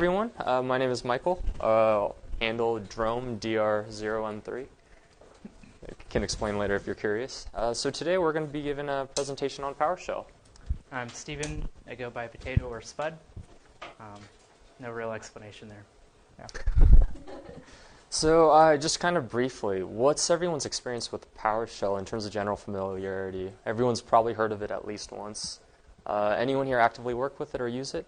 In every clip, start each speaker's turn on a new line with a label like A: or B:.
A: Everyone, my name is Michael, handle Dr0m, Dr0m3. I can explain later if you're curious. So today we're going to be giving a presentation on PowerShell.
B: I'm Steven. I go by Potato or Spud. No real explanation there. Yeah.
A: So just kind of briefly, what's everyone's experience with PowerShell in terms of general familiarity? Everyone's probably heard of it at least once. Anyone here actively work with it or use it?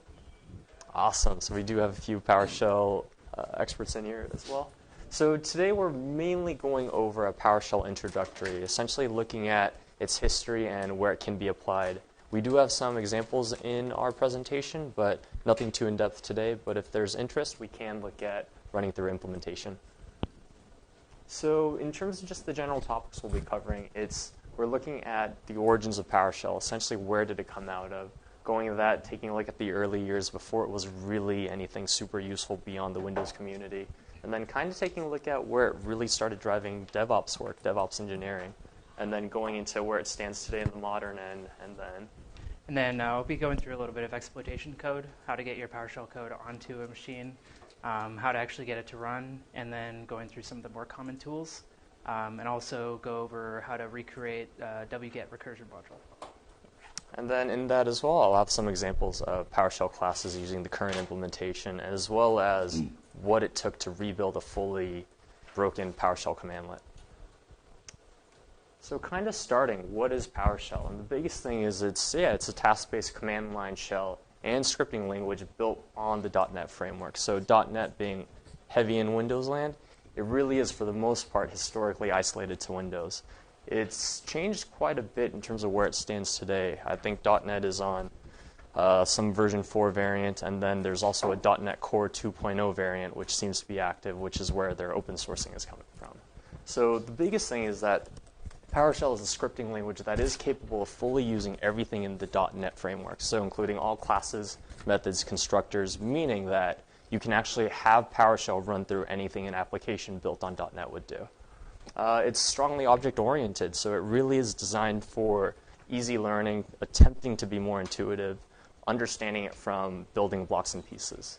A: Awesome. So we do have a few PowerShell experts in here as well. So today we're mainly going over a PowerShell introductory, essentially looking at its history and where it can be applied. We do have some examples in our presentation, but nothing too in-depth today. But if there's interest, we can look at running through implementation. So in terms of just the general topics we'll be covering, we're looking at the origins of PowerShell, essentially where did it come out of, going to that, taking a look at the early years before it was really anything super useful beyond the Windows community, and then kind of taking a look at where it really started driving DevOps work, DevOps engineering, and then going into where it stands today in the modern end,
B: and then I'll be going through a little bit of exploitation code, how to get your PowerShell code onto a machine, how to actually get it to run, and then going through some of the more common tools, and also go over how to recreate wget recursion module.
A: And then in that as well, I'll have some examples of PowerShell classes using the current implementation, as well as what it took to rebuild a fully broken PowerShell commandlet. So kind of starting, what is PowerShell? And the biggest thing is it's a task-based command line shell and scripting language built on the .NET framework. So .NET being heavy in Windows land, it really is, for the most part, historically isolated to Windows. It's changed quite a bit in terms of where it stands today. I think .NET is on some version 4 variant, and then there's also a .NET Core 2.0 variant, which seems to be active, which is where their open sourcing is coming from. So the biggest thing is that PowerShell is a scripting language that is capable of fully using everything in the .NET framework, so including all classes, methods, constructors, meaning that you can actually have PowerShell run through anything an application built on .NET would do. It's strongly object-oriented, so it really is designed for easy learning, attempting to be more intuitive, understanding it from building blocks and pieces.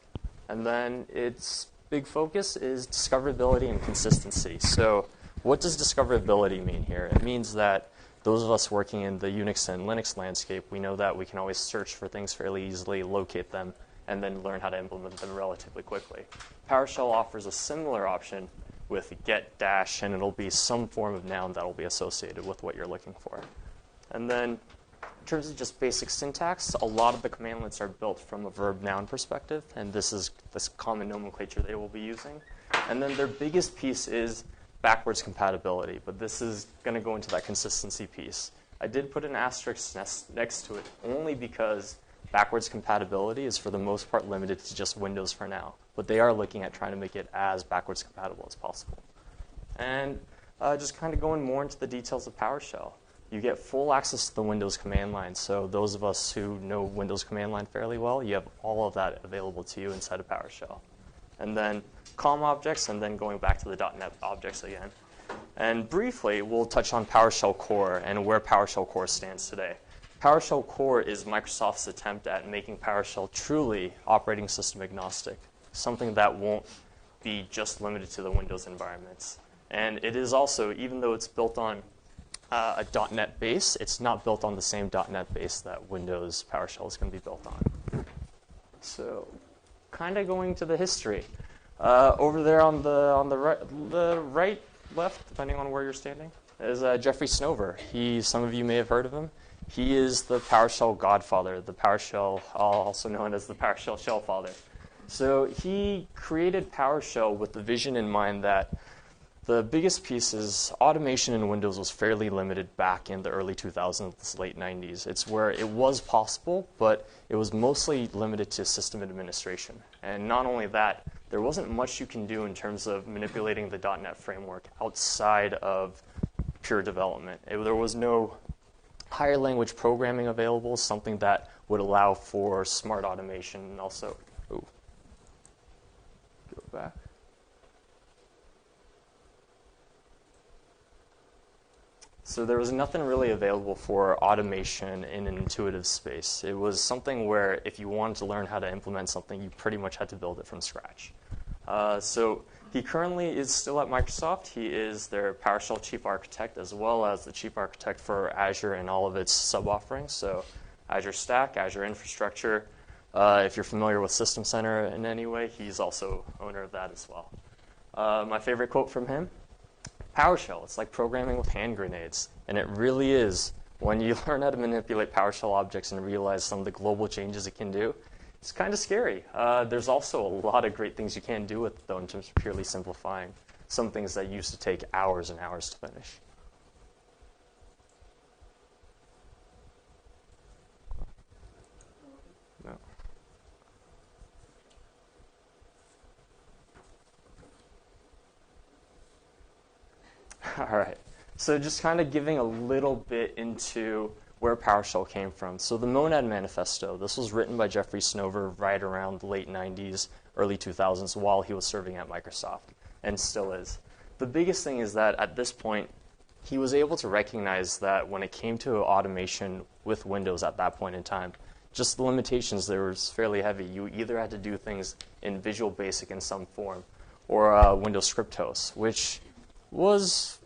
A: And then its big focus is discoverability and consistency. So what does discoverability mean here? It means that those of us working in the Unix and Linux landscape, we know that we can always search for things fairly easily, locate them, and then learn how to implement them relatively quickly. PowerShell offers a similar option with get dash, and it'll be some form of noun that will be associated with what you're looking for. And then in terms of just basic syntax, a lot of the commandlets are built from a verb-noun perspective, and this is this common nomenclature they will be using. And then their biggest piece is backwards compatibility, but this is going to go into that consistency piece. I did put an asterisk next to it only because backwards compatibility is for the most part limited to just Windows for now, but they are looking at trying to make it as backwards compatible as possible. And just kind of going more into the details of PowerShell. You get full access to the Windows command line, so those of us who know Windows command line fairly well, you have all of that available to you inside of PowerShell. And then COM objects, and then going back to the .NET objects again. And briefly, we'll touch on PowerShell Core and where PowerShell Core stands today. PowerShell Core is Microsoft's attempt at making PowerShell truly operating system agnostic, something that won't be just limited to the Windows environments. And it is also, even though it's built on a .NET base, it's not built on the same .NET base that Windows PowerShell is going to be built on. So kind of going to the history. Over there on the right, left, depending on where you're standing, is Jeffrey Snover. Some of you may have heard of him. He is the PowerShell godfather, the PowerShell, also known as the PowerShell shellfather. So he created PowerShell with the vision in mind that the biggest piece is automation in Windows was fairly limited back in the early 2000s, late 90s. It's where it was possible, but it was mostly limited to system administration. And not only that, there wasn't much you can do in terms of manipulating the .NET framework outside of pure development. There was no higher language programming available, something that would allow for smart automation and also, go back. So there was nothing really available for automation in an intuitive space. It was something where if you wanted to learn how to implement something, you pretty much had to build it from scratch. So he currently is still at Microsoft. He is their PowerShell chief architect, as well as the chief architect for Azure and all of its sub-offerings. So Azure Stack, Azure Infrastructure. If you're familiar with System Center in any way, he's also owner of that as well. My favorite quote from him: PowerShell, it's like programming with hand grenades. And it really is. When you learn how to manipulate PowerShell objects and realize some of the global changes it can do, it's kind of scary. There's also a lot of great things you can do with it, though, in terms of purely simplifying some things that used to take hours and hours to finish. No. All right. So just kind of giving a little bit into where PowerShell came from. So the Monad Manifesto, this was written by Jeffrey Snover right around the late 90s, early 2000s, while he was serving at Microsoft, and still is. The biggest thing is that at this point, he was able to recognize that when it came to automation with Windows at that point in time, just the limitations there was fairly heavy. You either had to do things in Visual Basic in some form, or Windows Script Host, which was,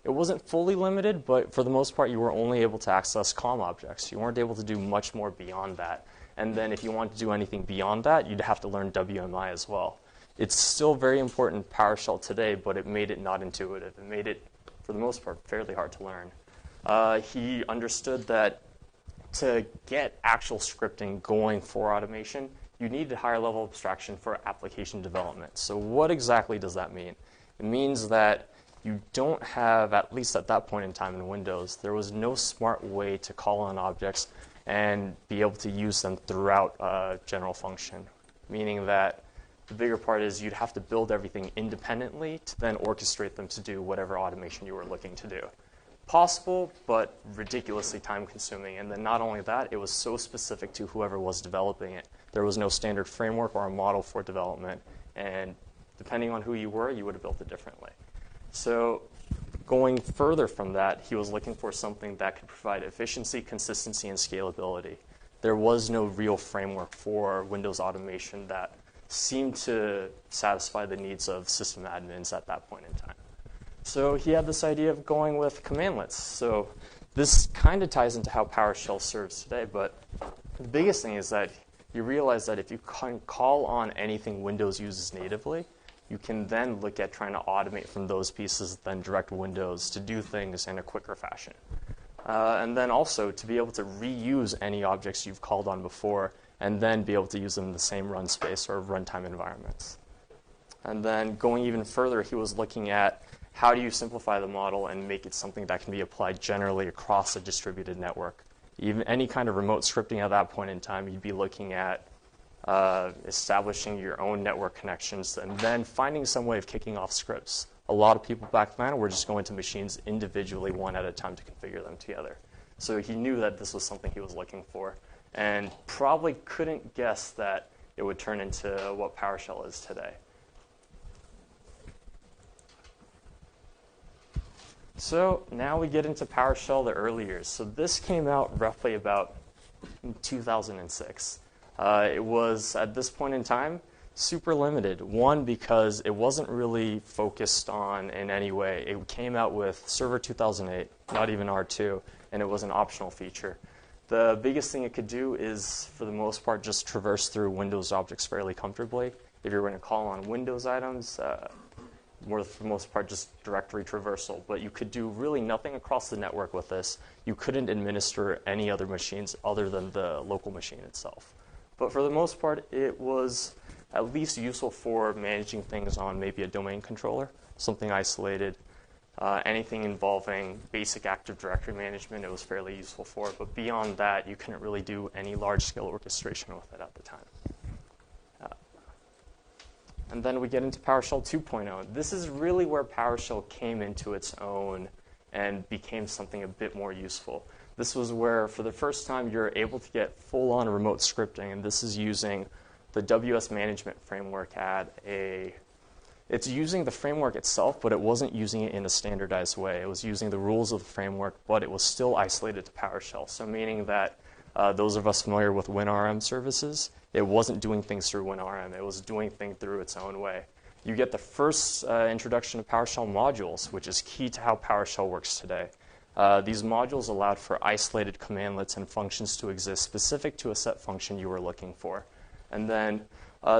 A: it wasn't fully limited, but for the most part, you were only able to access COM objects. You weren't able to do much more beyond that. And then if you wanted to do anything beyond that, you'd have to learn WMI as well. It's still very important in PowerShell today, but it made it not intuitive. It made it, for the most part, fairly hard to learn. He understood that to get actual scripting going for automation, you need a higher level abstraction for application development. So what exactly does that mean? It means that you don't have, at least at that point in time in Windows, there was no smart way to call on objects and be able to use them throughout a general function. Meaning that the bigger part is you'd have to build everything independently to then orchestrate them to do whatever automation you were looking to do. Possible, but ridiculously time-consuming. And then not only that, it was so specific to whoever was developing it. There was no standard framework or a model for development. And depending on who you were, you would have built it differently. So going further from that, he was looking for something that could provide efficiency, consistency, and scalability. There was no real framework for Windows automation that seemed to satisfy the needs of system admins at that point in time. So he had this idea of going with commandlets. So this kind of ties into how PowerShell serves today, but the biggest thing is that you realize that if you can call on anything Windows uses natively, you can then look at trying to automate from those pieces, then direct Windows to do things in a quicker fashion. And then also to be able to reuse any objects you've called on before and then be able to use them in the same run space or runtime environments. And then going even further, he was looking at how do you simplify the model and make it something that can be applied generally across a distributed network. Even any kind of remote scripting at that point in time, you'd be looking at establishing your own network connections and then finding some way of kicking off scripts. A lot of people back then were just going to machines individually, one at a time, to configure them together. So he knew that this was something he was looking for and probably couldn't guess that it would turn into what PowerShell is today. So now we get into PowerShell the early years. So this came out roughly about 2006. It was, at this point in time, super limited. One, because it wasn't really focused on in any way. It came out with Server 2008, not even R2, and it was an optional feature. The biggest thing it could do is, for the most part, just traverse through Windows objects fairly comfortably. If you're going to call on Windows items, for the most part, just directory traversal. But you could do really nothing across the network with this. You couldn't administer any other machines other than the local machine itself. But for the most part, it was at least useful for managing things on maybe a domain controller, something isolated. Anything involving basic Active Directory management, it was fairly useful for. But beyond that, you couldn't really do any large-scale orchestration with it at the time. And then we get into PowerShell 2.0. This is really where PowerShell came into its own and became something a bit more useful. This was where, for the first time, you're able to get full-on remote scripting, and this is using the WS management framework at a It's using the framework itself, but it wasn't using it in a standardized way. It was using the rules of the framework, but it was still isolated to PowerShell. So meaning that those of us familiar with WinRM services, it wasn't doing things through WinRM. It was doing things through its own way. You get the first introduction of PowerShell modules, which is key to how PowerShell works today. These modules allowed for isolated commandlets and functions to exist specific to a set function you were looking for. And then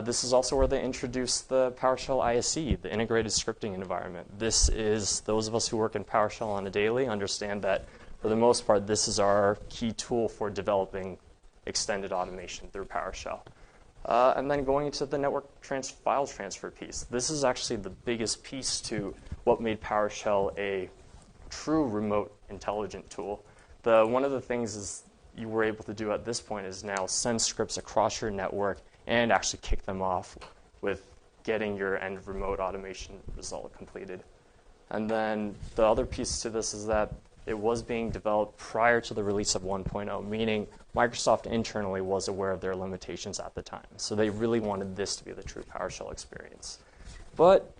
A: this is also where they introduced the PowerShell ISE, the integrated scripting environment. This is, those of us who work in PowerShell on a daily understand that for the most part, this is our key tool for developing extended automation through PowerShell. And then going into the network file transfer piece. This is actually the biggest piece to what made PowerShell a true remote intelligent tool. One of the things is you were able to do at this point is now send scripts across your network and actually kick them off with getting your end remote automation result completed. And then the other piece to this is that it was being developed prior to the release of 1.0, meaning Microsoft internally was aware of their limitations at the time. So they really wanted this to be the true PowerShell experience. But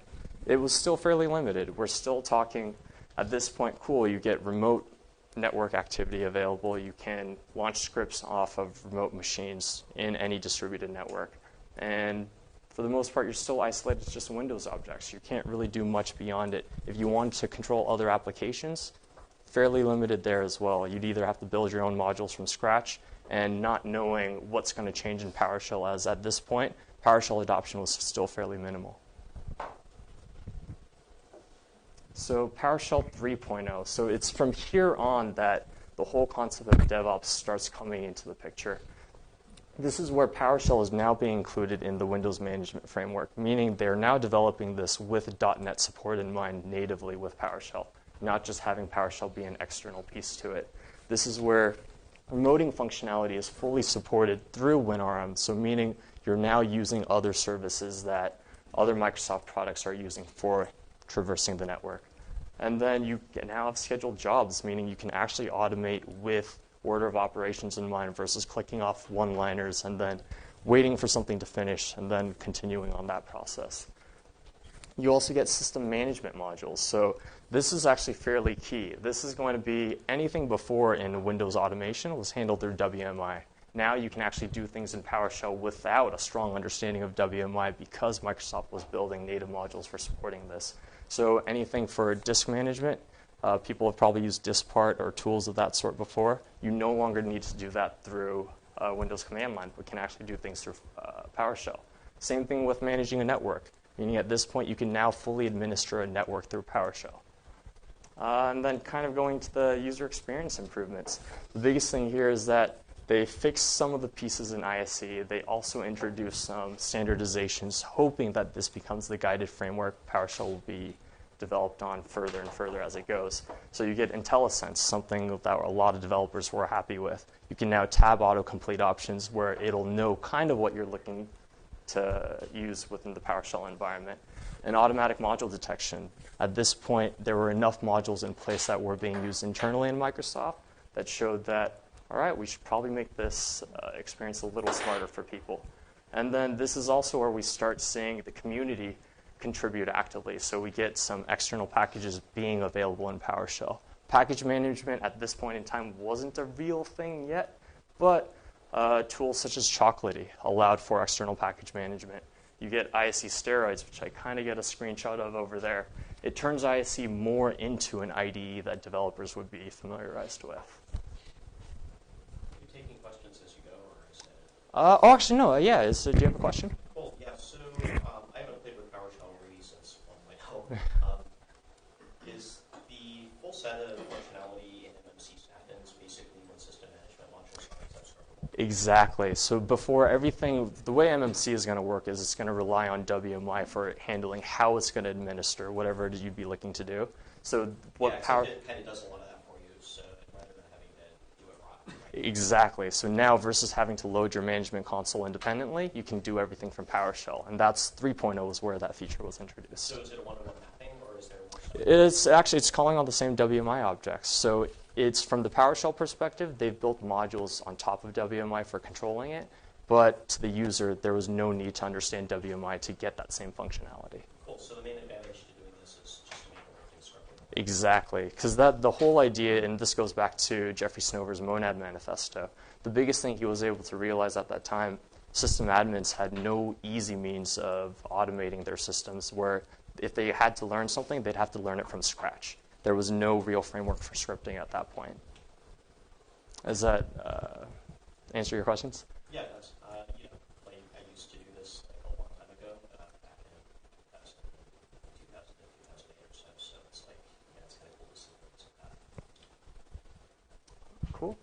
A: it was still fairly limited. We're still talking, at this point, cool, you get remote network activity available. You can launch scripts off of remote machines in any distributed network. And for the most part, you're still isolated to just Windows objects. You can't really do much beyond it. If you want to control other applications, fairly limited there as well. You'd either have to build your own modules from scratch and not knowing what's going to change in PowerShell, as at this point, PowerShell adoption was still fairly minimal. So PowerShell 3.0. So it's from here on that the whole concept of DevOps starts coming into the picture. This is where PowerShell is now being included in the Windows management framework, meaning they're now developing this with .NET support in mind natively with PowerShell, not just having PowerShell be an external piece to it. This is where remoting functionality is fully supported through WinRM, so meaning you're now using other services that other Microsoft products are using for traversing the network. And then you now have scheduled jobs, meaning you can actually automate with order of operations in mind versus clicking off one-liners and then waiting for something to finish and then continuing on that process. You also get system management modules. So this is actually fairly key. This is going to be anything before in Windows automation was handled through WMI. Now you can actually do things in PowerShell without a strong understanding of WMI because Microsoft was building native modules for supporting this. So anything for disk management, people have probably used diskpart or tools of that sort before. You no longer need to do that through Windows command line, but can actually do things through PowerShell. Same thing with managing a network, meaning at this point you can now fully administer a network through PowerShell. And then kind of going to the user experience improvements. The biggest thing here is that they fixed some of the pieces in ISE. They also introduced some standardizations, hoping that this becomes the guided framework PowerShell will be developed on further and further as it goes. So you get IntelliSense, something that a lot of developers were happy with. You can now tab autocomplete options where it'll know kind of what you're looking to use within the PowerShell environment. And automatic module detection. At this point, there were enough modules in place that were being used internally in Microsoft that showed that, all right, we should probably make this experience a little smarter for people. And then this is also where we start seeing the community contribute actively. So we get some external packages being available in PowerShell. Package management at this point in time wasn't a real thing yet, but tools such as Chocolatey allowed for external package management. You get ISE steroids, which I kind of get a screenshot of over there. It turns ISE more into an IDE that developers would be familiarized with.
C: Are you taking questions as you go, or is that?
A: Oh, actually, no. Yeah. Do you have a question?
C: Cool. Yeah. So I haven't played with PowerShell really since 1.0. Is the full set of functionality in MMC happens basically when system management launches subscribable?
A: Exactly. So before everything, the way MMC is going to work is it's going to rely on WMI for handling how it's going to administer whatever it is you'd be looking to do. So what
C: it kind of does a lot of that for you, so rather than having to do it right.
A: Exactly. So now versus having to load your management console independently, you can do everything from PowerShell. And that's 3.0 is where that feature was introduced.
C: So is it a one-to-one mapping, or is there more stuff?
A: It's calling on the same WMI objects. So it's from the PowerShell perspective, they've built modules on top of WMI for controlling it. But to the user, there was no need to understand WMI to get that same functionality.
C: Cool. So the main advantage to doing this is just to make everything scriptable.
A: Exactly, because the whole idea, and this goes back to Jeffrey Snover's Monad Manifesto, the biggest thing he was able to realize at that time, system admins had no easy means of automating their systems, where if they had to learn something, they'd have to learn it from scratch. There was no real framework for scripting at that point. Does that answer your questions?
C: Yeah, it does. Like I used to do this like a long time ago, back in 2000 to 2008 or so. So it's like, yeah, it's kind of cool to see things like that.
A: Cool.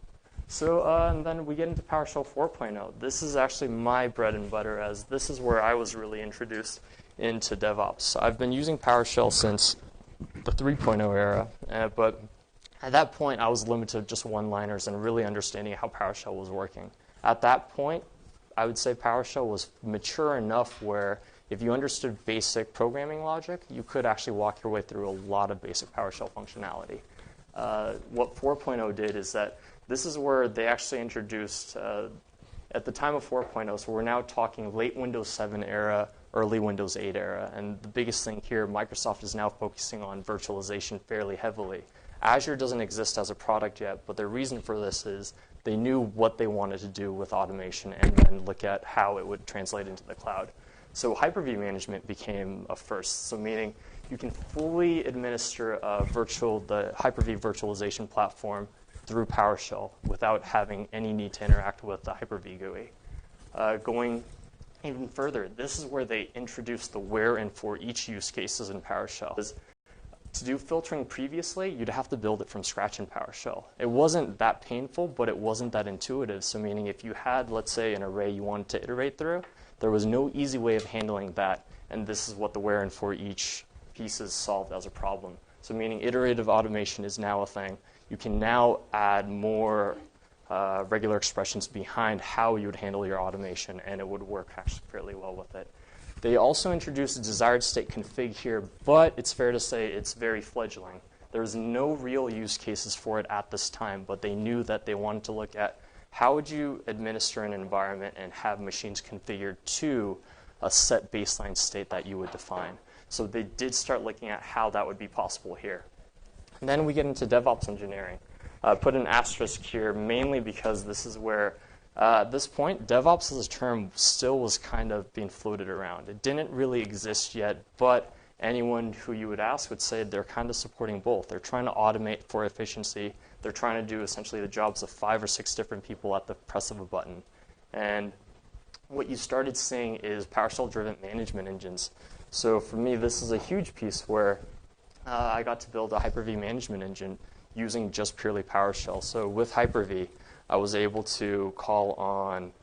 A: So and then we get into PowerShell 4.0. This is actually my bread and butter, as this is where I was really introduced into DevOps. I've been using PowerShell since the 3.0 era, but at that point, I was limited to just one-liners and really understanding how PowerShell was working. At that point, I would say PowerShell was mature enough where if you understood basic programming logic, you could actually walk your way through a lot of basic PowerShell functionality. What 4.0 did is that this is where they actually introduced, at the time of 4.0, so we're now talking late Windows 7 era, early Windows 8 era. And the biggest thing here, Microsoft is now focusing on virtualization fairly heavily. Azure doesn't exist as a product yet, but the reason for this is they knew what they wanted to do with automation and then look at how it would translate into the cloud. So Hyper-V management became a first, so meaning you can fully administer the Hyper-V virtualization platform through PowerShell without having any need to interact with the Hyper-V GUI. Going even further, this is where they introduced the where and for each use cases in PowerShell. To do filtering previously, you'd have to build it from scratch in PowerShell. It wasn't that painful, but it wasn't that intuitive. So meaning if you had, let's say, an array you wanted to iterate through, there was no easy way of handling that. And this is what the where and for each pieces solved as a problem. So meaning iterative automation is now a thing. You can now add more regular expressions behind how you would handle your automation, and it would work actually fairly well with it. They also introduced a desired state config here, but it's fair to say it's very fledgling. There's no real use cases for it at this time, but they knew that they wanted to look at how would you administer an environment and have machines configured to a set baseline state that you would define. So they did start looking at how that would be possible here. And then we get into DevOps engineering. Put an asterisk here mainly because this is where at this point, DevOps as a term still was kind of being floated around. It didn't really exist yet, but anyone who you would ask would say they're kind of supporting both. They're trying to automate for efficiency. They're trying to do essentially the jobs of 5 or 6 different people at the press of a button. And what you started seeing is PowerShell-driven management engines. So for me, this is a huge piece where I got to build a Hyper-V management engine using just purely PowerShell. So with Hyper-V, I was able to call on,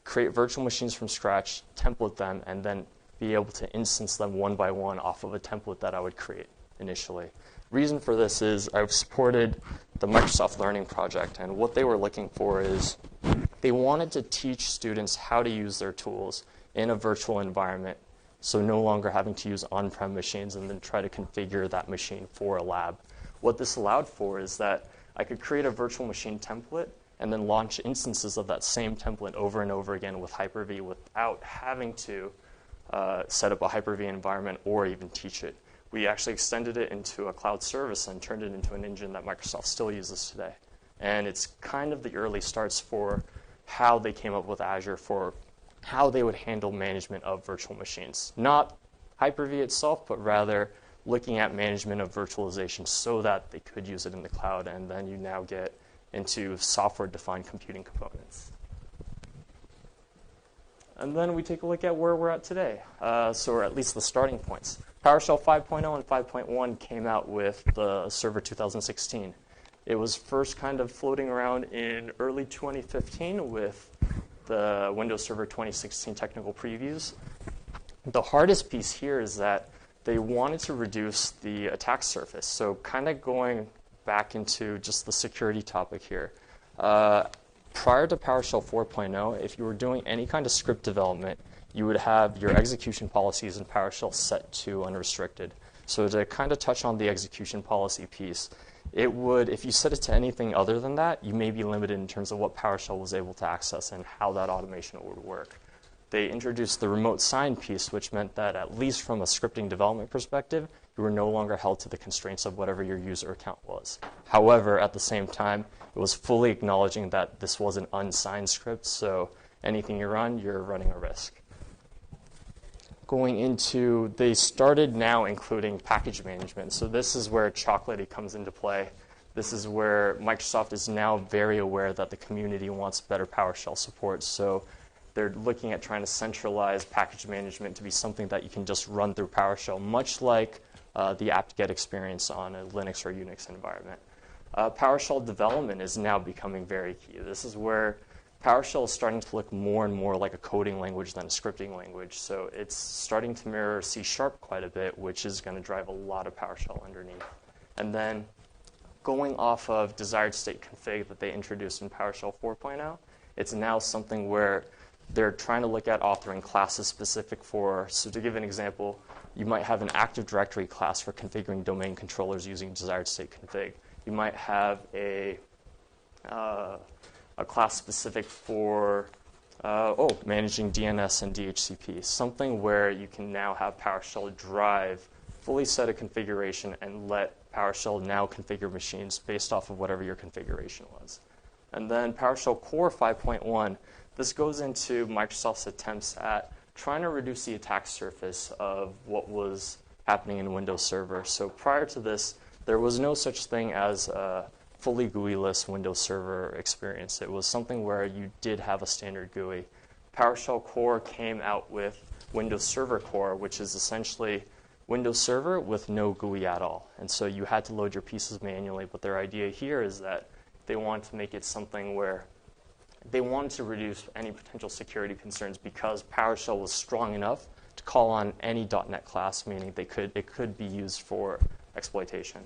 A: create virtual machines from scratch, template them, and then be able to instance them one by one off of a template that I would create initially. Reason for this is I've supported the Microsoft Learning Project, and what they were looking for is they wanted to teach students how to use their tools in a virtual environment, so no longer having to use on-prem machines and then try to configure that machine for a lab. What this allowed for is that I could create a virtual machine template and then launch instances of that same template over and over again with Hyper-V without having to set up a Hyper-V environment or even teach it. We actually extended it into a cloud service and turned it into an engine that Microsoft still uses today. And it's kind of the early starts for how they came up with Azure for how they would handle management of virtual machines. Not Hyper-V itself, but rather looking at management of virtualization so that they could use it in the cloud, and then you now get into software-defined computing components. And then we take a look at where we're at today, or at least the starting points. PowerShell 5.0 and 5.1 came out with the Server 2016. It was first kind of floating around in early 2015 with the Windows Server 2016 technical previews. The hardest piece here is that they wanted to reduce the attack surface. So kind of going back into just the security topic here. Prior to PowerShell 4.0, if you were doing any kind of script development, you would have your execution policies in PowerShell set to unrestricted. So to kind of touch on the execution policy piece, it would, if you set it to anything other than that, you may be limited in terms of what PowerShell was able to access and how that automation would work. they introduced the remote sign piece, which meant that at least from a scripting development perspective, you were no longer held to the constraints of whatever your user account was. However, at the same time, it was fully acknowledging that this was an unsigned script, so anything you run, you're running a risk. Going into, they started now including package management. So this is where Chocolatey comes into play. This is where Microsoft is now very aware that the community wants better PowerShell support. So they're looking at trying to centralize package management to be something that you can just run through PowerShell, much like the apt-get experience on a Linux or Unix environment. PowerShell development is now becoming very key. This is where PowerShell is starting to look more and more like a coding language than a scripting language. So it's starting to mirror C# quite a bit, which is going to drive a lot of PowerShell underneath. And then going off of desired state config that they introduced in PowerShell 4.0, it's now something where they're trying to look at authoring classes specific for, so to give an example, you might have an Active Directory class for configuring domain controllers using desired state config. You might have a class specific for managing DNS and DHCP, something where you can now have PowerShell drive fully set a configuration and let PowerShell now configure machines based off of whatever your configuration was. And then PowerShell Core 5.1, this goes into Microsoft's attempts at trying to reduce the attack surface of what was happening in Windows Server. So prior to this, there was no such thing as a fully GUI-less Windows Server experience. It was something where you did have a standard GUI. PowerShell Core came out with Windows Server Core, which is essentially Windows Server with no GUI at all. And so you had to load your pieces manually, but their idea here is that they want to make it something where they wanted to reduce any potential security concerns because PowerShell was strong enough to call on any .NET class, meaning it could be used for exploitation.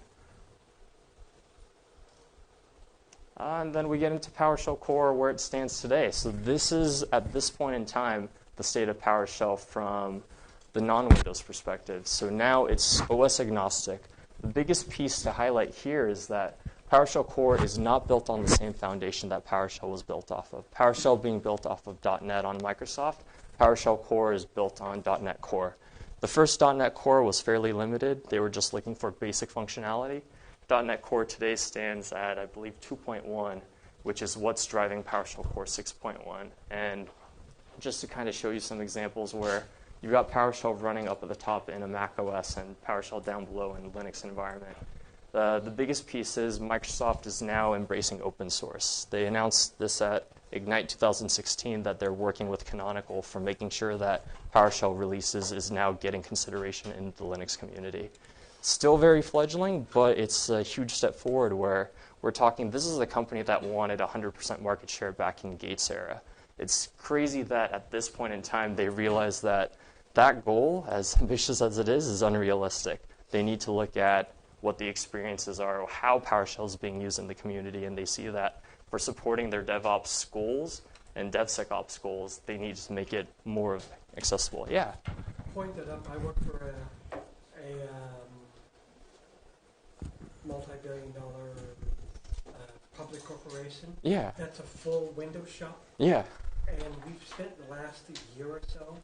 A: And then we get into PowerShell Core, where it stands today. So this is, at this point in time, the state of PowerShell from the non-Windows perspective. So now it's OS agnostic. The biggest piece to highlight here is that PowerShell Core is not built on the same foundation that PowerShell was built off of. PowerShell being built off of .NET on Microsoft, PowerShell Core is built on .NET Core. The first .NET Core was fairly limited. They were just looking for basic functionality. .NET Core today stands at, I believe, 2.1, which is what's driving PowerShell Core 6.1. And just to kind of show you some examples where you've got PowerShell running up at the top in a Mac OS and PowerShell down below in a Linux environment. The biggest piece is Microsoft is now embracing open source. They announced this at Ignite 2016 that they're working with Canonical for making sure that PowerShell releases is now getting consideration in the Linux community. Still very fledgling, but it's a huge step forward where we're talking, this is a company that wanted 100% market share back in Gates era. It's crazy that at this point in time they realize that that goal, as ambitious as it is unrealistic. They need to look at what the experiences are, how PowerShell is being used in the community, and they see that for supporting their DevOps goals and DevSecOps goals, they need to make it more accessible. Yeah?
D: Pointed up, I work for a multi-billion-dollar public corporation.
A: Yeah.
D: That's a full Windows shop.
A: Yeah.
D: And we've spent the last year or so,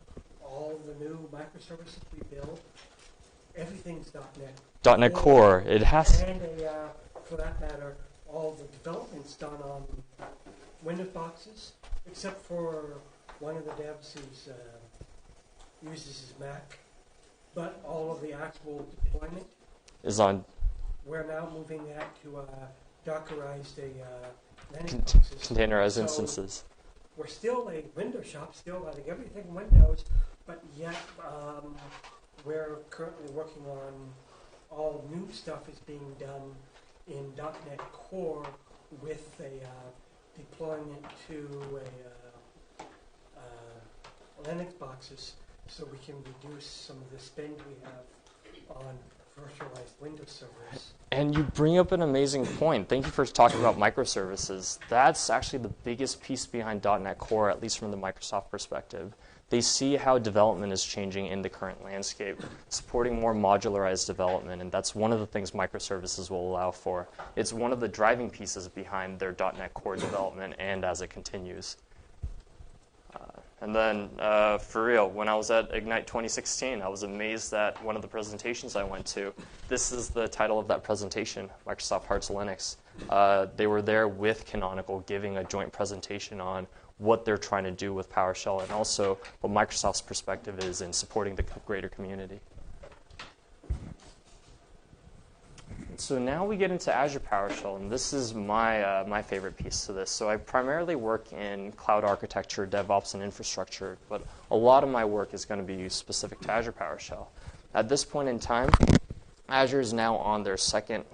D: all the new microservices we build, everything's .NET.
A: .NET Core. It has.
D: And for that matter, all the development's done on Windows boxes, except for one of the devs who uses his Mac. But all of the actual deployment
A: Is on.
D: We're now moving that to Dockerized Linux boxes.
A: Containerized instances.
D: We're still a Windows shop, still letting everything Windows, but yet we're currently working on all new stuff is being done in .NET Core with a deployment to Linux boxes so we can reduce some of the spend we have on virtualized Windows servers.
A: And you bring up an amazing point. Thank you for talking about microservices. That's actually the biggest piece behind .NET Core, at least from the Microsoft perspective. They see how development is changing in the current landscape, supporting more modularized development, and that's one of the things microservices will allow for. It's one of the driving pieces behind their .NET Core development and as it continues. And then, for real, when I was at Ignite 2016, I was amazed at one of the presentations I went to. This is the title of that presentation, Microsoft Hearts Linux. They were there with Canonical giving a joint presentation on what they're trying to do with PowerShell and also what Microsoft's perspective is in supporting the greater community. So now we get into Azure PowerShell, and this is my favorite piece to this. So I primarily work in cloud architecture, DevOps, and infrastructure, but a lot of my work is going to be specific to Azure PowerShell. At this point in time, Azure is now on their second,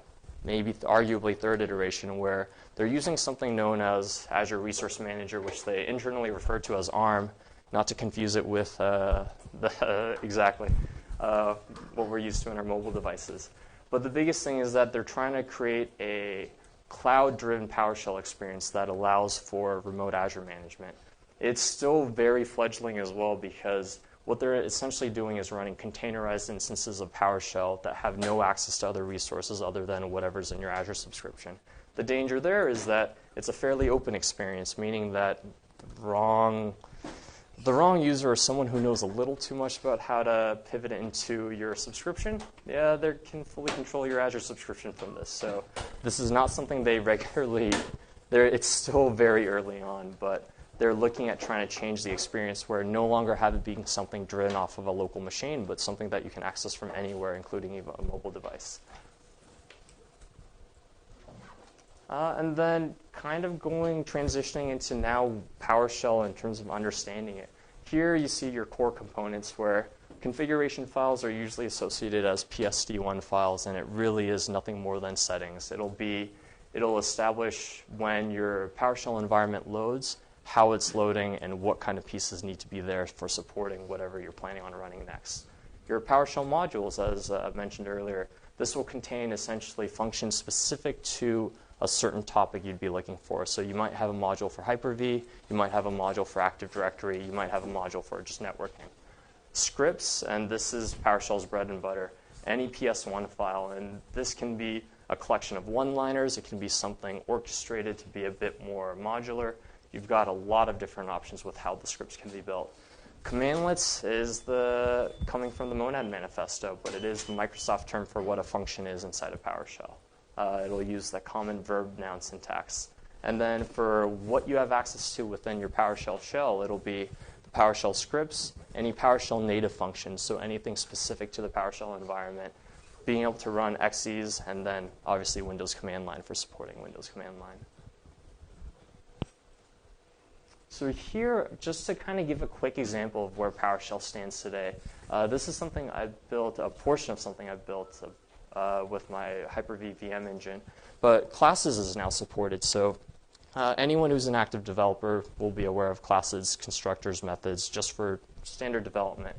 A: maybe arguably third iteration, where they're using something known as Azure Resource Manager, which they internally refer to as ARM, not to confuse it with exactly what we're used to in our mobile devices. But the biggest thing is that they're trying to create a cloud-driven PowerShell experience that allows for remote Azure management. It's still very fledgling as well because what they're essentially doing is running containerized instances of PowerShell that have no access to other resources other than whatever's in your Azure subscription. The danger there is that it's a fairly open experience, meaning that the wrong user or someone who knows a little too much about how to pivot it into your subscription, yeah, they can fully control your Azure subscription from this. So this is not something they regularly, it's still very early on, but they're looking at trying to change the experience where no longer have it being something driven off of a local machine, but something that you can access from anywhere, including even a mobile device. And then kind of transitioning into now PowerShell in terms of understanding it. Here you see your core components where configuration files are usually associated as PSD1 files, and it really is nothing more than settings. It'll establish when your PowerShell environment loads, how it's loading, and what kind of pieces need to be there for supporting whatever you're planning on running next. Your PowerShell modules, as I mentioned earlier, this will contain essentially functions specific to a certain topic you'd be looking for. So you might have a module for Hyper-V, you might have a module for Active Directory, you might have a module for just networking. Scripts, and this is PowerShell's bread and butter, any PS1 file, and this can be a collection of one-liners, it can be something orchestrated to be a bit more modular. You've got a lot of different options with how the scripts can be built. Commandlets is coming from the Monad Manifesto, but it is the Microsoft term for what a function is inside of PowerShell. It'll use the common verb-noun syntax. And then for what you have access to within your PowerShell shell, it'll be the PowerShell scripts, any PowerShell native functions, so anything specific to the PowerShell environment, being able to run exes, and then obviously Windows command line for supporting Windows command line. So here, just to kind of give a quick example of where PowerShell stands today, this is something I built, a portion of something I built with my Hyper-V VM engine. But classes is now supported, so anyone who's an active developer will be aware of classes, constructors, methods, just for standard development.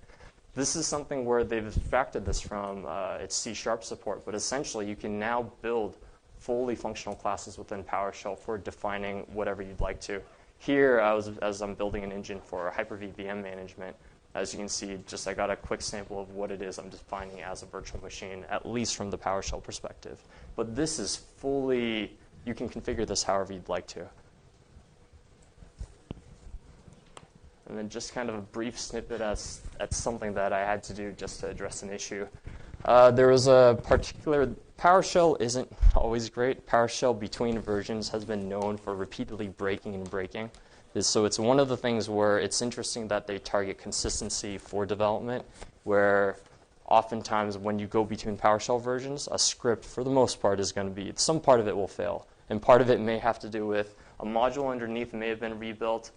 A: This is something where they've extracted this from its C# support, but essentially you can now build fully functional classes within PowerShell for defining whatever you'd like to. Here, as I'm building an engine for Hyper-V VM management, as you can see, I got a quick sample of what it is I'm defining as a virtual machine, at least from the PowerShell perspective. But this is fully, you can configure this however you'd like to. And then just kind of a brief snippet at something that I had to do just to address an issue. There was a particular, PowerShell isn't always great. PowerShell between versions has been known for repeatedly breaking and breaking. So it's one of the things where it's interesting that they target consistency for development, where oftentimes when you go between PowerShell versions, a script for the most part is going to be, some part of it will fail. And part of it may have to do with a module underneath may have been rebuilt.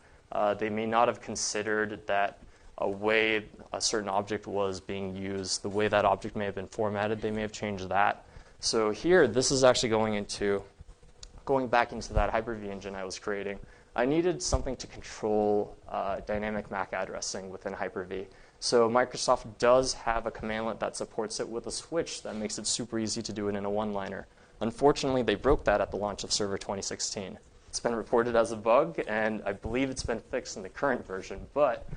A: They may not have considered that a way a certain object was being used, the way that object may have been formatted, they may have changed that. So here, this is actually going back into that Hyper-V engine I was creating. I needed something to control dynamic MAC addressing within Hyper-V. So Microsoft does have a commandlet that supports it with a switch that makes it super easy to do it in a one-liner. Unfortunately, they broke that at the launch of Server 2016. It's been reported as a bug, and I believe it's been fixed in the current version. But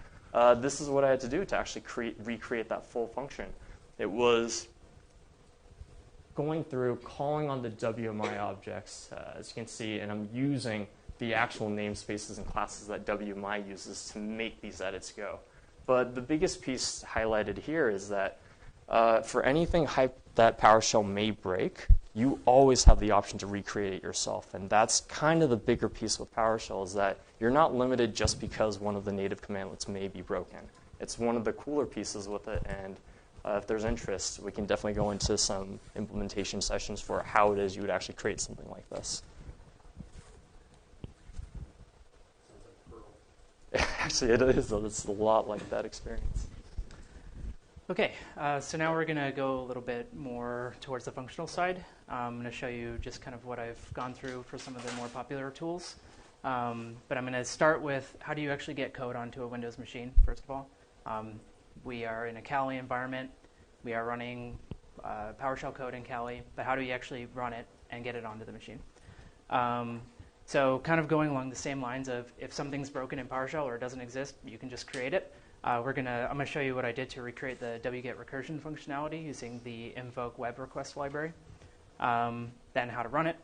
A: this is what I had to do to actually recreate that full function. It was going through, calling on the WMI objects, as you can see, and I'm using the actual namespaces and classes that W0m3 uses to make these edits go. But the biggest piece highlighted here is that for anything that PowerShell may break, you always have the option to recreate it yourself. And that's kind of the bigger piece with PowerShell, is that you're not limited just because one of the native commandlets may be broken. It's one of the cooler pieces with it, and if there's interest, we can definitely go into some implementation sessions for how it is you would actually create something like this. Actually, it is. It's a lot like that experience.
B: Okay, so now we're going to go a little bit more towards the functional side. I'm going to show you just kind of what I've gone through for some of the more popular tools. But I'm going to start with how do you actually get code onto a Windows machine, first of all. We are in a Kali environment. We are running PowerShell code in Kali, but how do you actually run it and get it onto the machine? So kind of going along the same lines of if something's broken in PowerShell or it doesn't exist, you can just create it. I'm going to show you what I did to recreate the wget recursion functionality using the Invoke web request library, then how to run it.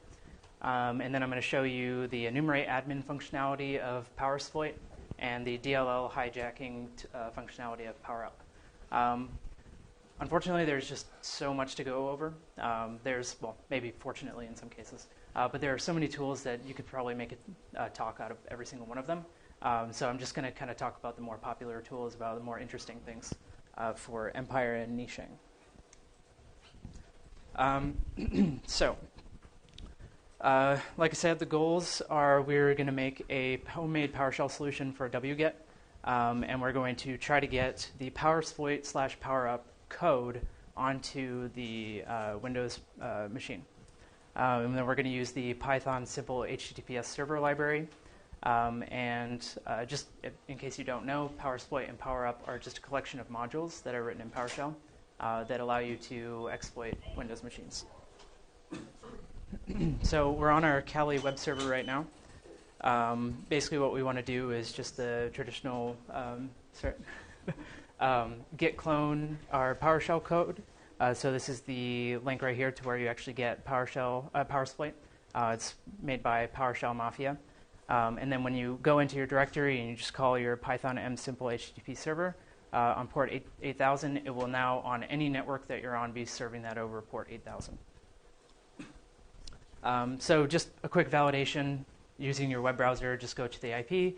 B: And then I'm going to show you the enumerate admin functionality of PowerSploit and the DLL hijacking functionality of PowerUp. Unfortunately, there's just so much to go over. Well, maybe fortunately in some cases, but there are so many tools that you could probably make a talk out of every single one of them. So I'm just going to kind of talk about the more popular tools, about the more interesting things for Empire and niching. Like I said, the goals are we're going to make a homemade PowerShell solution for wget, and we're going to try to get the PowerSploit/PowerUp code onto the Windows machine. And then we're going to use the Python simple HTTPS server library. Just in case you don't know, PowerSploit and PowerUp are just a collection of modules that are written in PowerShell that allow you to exploit Windows machines. So we're on our Kali web server right now. Basically what we want to do is just the traditional git clone our PowerShell code. So this is the link right here to where you actually get PowerSploit. It's made by PowerShell Mafia. And then when you go into your directory and you just call your Python M simple HTTP server on port 8000, it will now on any network that you're on be serving that over port 8000. So just a quick validation using your web browser. Just go to the IP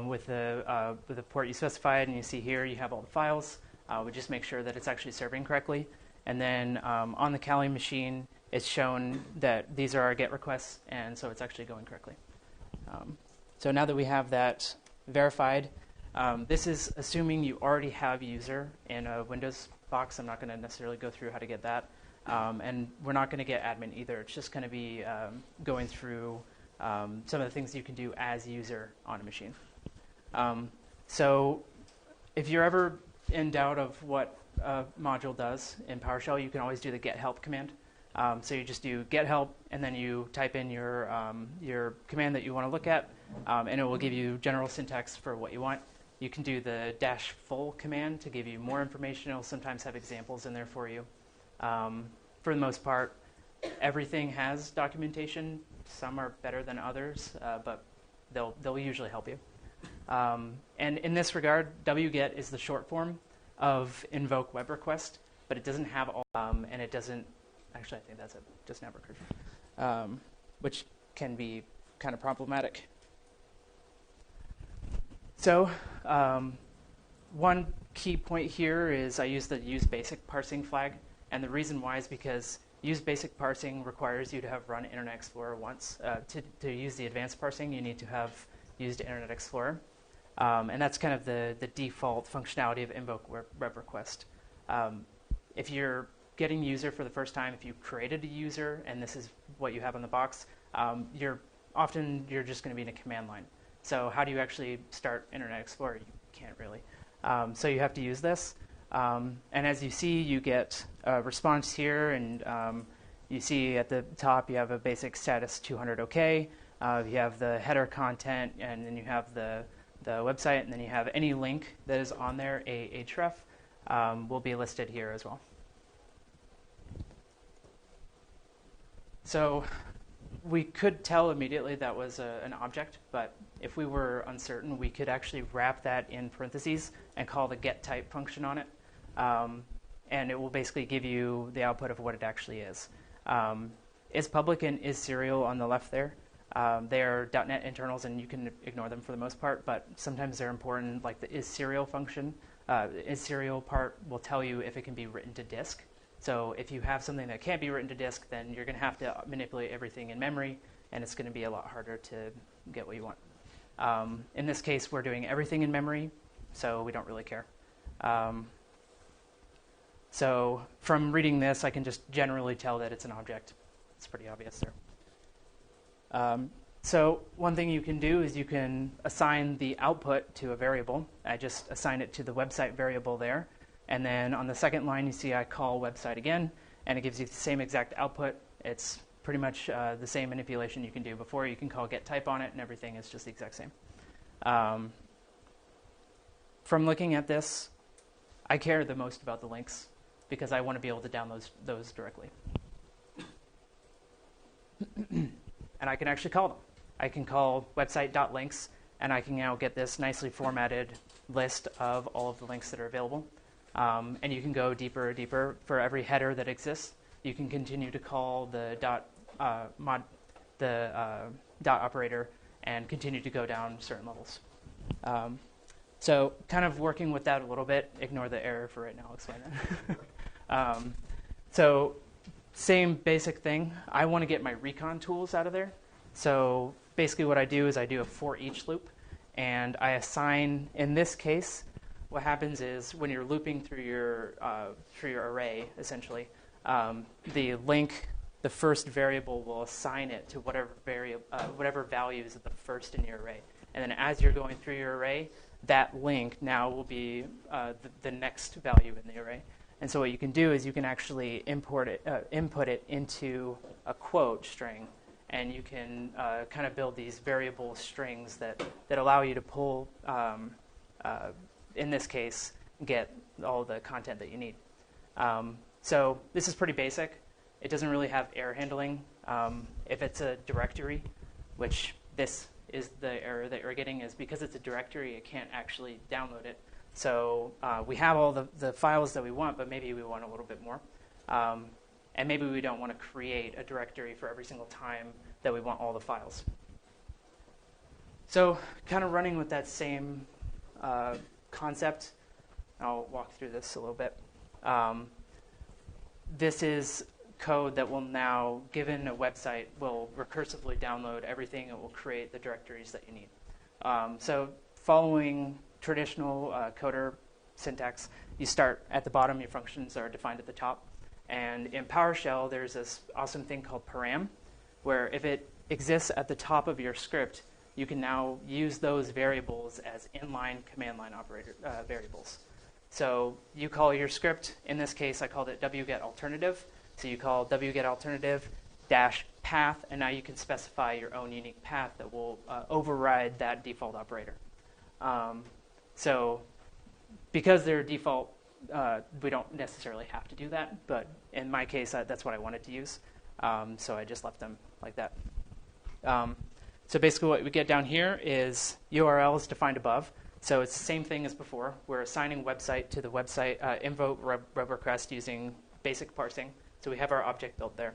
B: with the port you specified, and you see here you have all the files. We just make sure that it's actually serving correctly. And then on the Kali machine, it's shown that these are our GET requests, and so it's actually going correctly. So now that we have that verified, this is assuming you already have user in a Windows box. I'm not going to necessarily go through how to get that. And we're not going to get admin either. It's just going to be going through some of the things you can do as user on a machine. So if you're ever in doubt of what a module does in PowerShell, you can always do the getHelp command. So you just do getHelp, and then you type in your command that you want to look at, and it will give you general syntax for what you want. You can do the -full command to give you more information. It'll sometimes have examples in there for you. For the most part, everything has documentation. Some are better than others, but they'll usually help you. And in this regard, wget is the short form of invoke web request, but it doesn't have all, and it doesn't. Actually, I think that's it. Doesn't have recursion, which can be kind of problematic. So one key point here is I use the useBasicParsing flag. And the reason why is because useBasicParsing requires you to have run Internet Explorer once. To use the advanced parsing, you need to have used Internet Explorer. And that's kind of the default functionality of Invoke web request. If you're getting user for the first time, if you created a user and this is what you have on the box, you're just going to be in a command line. So how do you actually start Internet Explorer? You can't really. So you have to use this. And as you see, you get a response here, and you see at the top you have a basic status 200 OK. You have the header content, and then you have the website, and then you have any link that is on there, a href, will be listed here as well. So we could tell immediately that was an object, but if we were uncertain, we could actually wrap that in parentheses and call the getType function on it. And it will basically give you the output of what it actually is. Is public and is serial on the left there. They are .NET internals, and you can ignore them for the most part, but sometimes they're important, like the is serial function. Is serial part will tell you if it can be written to disk. So if you have something that can't be written to disk, then you're going to have to manipulate everything in memory, and it's going to be a lot harder to get what you want. In this case, we're doing everything in memory, so we don't really care. So from reading this, I can just generally tell that it's an object. It's pretty obvious there. So one thing you can do is you can assign the output to a variable. I just assign it to the website variable there. And then on the second line, you see I call website again, and it gives you the same exact output. It's pretty much the same manipulation you can do before. You can call getType on it, and everything is just the exact same. From looking at this, I care the most about the links because I want to be able to download those directly. And I can actually call them. I can call website.links, and I can now get this nicely formatted list of all of the links that are available. And you can go deeper and deeper for every header that exists. You can continue to call the dot operator and continue to go down certain levels. So kind of working with that a little bit. Ignore the error for right now. I'll explain that. So same basic thing. I want to get my recon tools out of there. So basically what I do is I do a for each loop, and I assign, in this case, what happens is when you're looping through your array, essentially, the link, the first variable will assign it to whatever values at the first in your array. And then as you're going through your array, that link now will be the next value in the array. And so what you can do is you can actually input it into a quote string, and you can kind of build these variable strings that allow you to pull, in this case, get all the content that you need. So this is pretty basic. It doesn't really have error handling. If it's a directory, which this is the error that you're getting, is because it's a directory, it can't actually download it. So we have all the files that we want, but maybe we want a little bit more. And maybe we don't want to create a directory for every single time that we want all the files. So kind of running with that same concept, I'll walk through this a little bit. This is code that will now, given a website, will recursively download everything. It will create the directories that you need. So following traditional coder syntax, you start at the bottom, your functions are defined at the top. And in PowerShell, there's this awesome thing called param, where if it exists at the top of your script, you can now use those variables as inline command line operator variables. So you call your script, in this case, I called it wgetAlternative. So you call wgetAlternative -path, and now you can specify your own unique path that will override that default operator. So because they're default, we don't necessarily have to do that, but in my case, that's what I wanted to use. So I just left them like that. So basically what we get down here is URLs defined above. So it's the same thing as before. We're assigning website to the website invoke web request using basic parsing. So we have our object built there.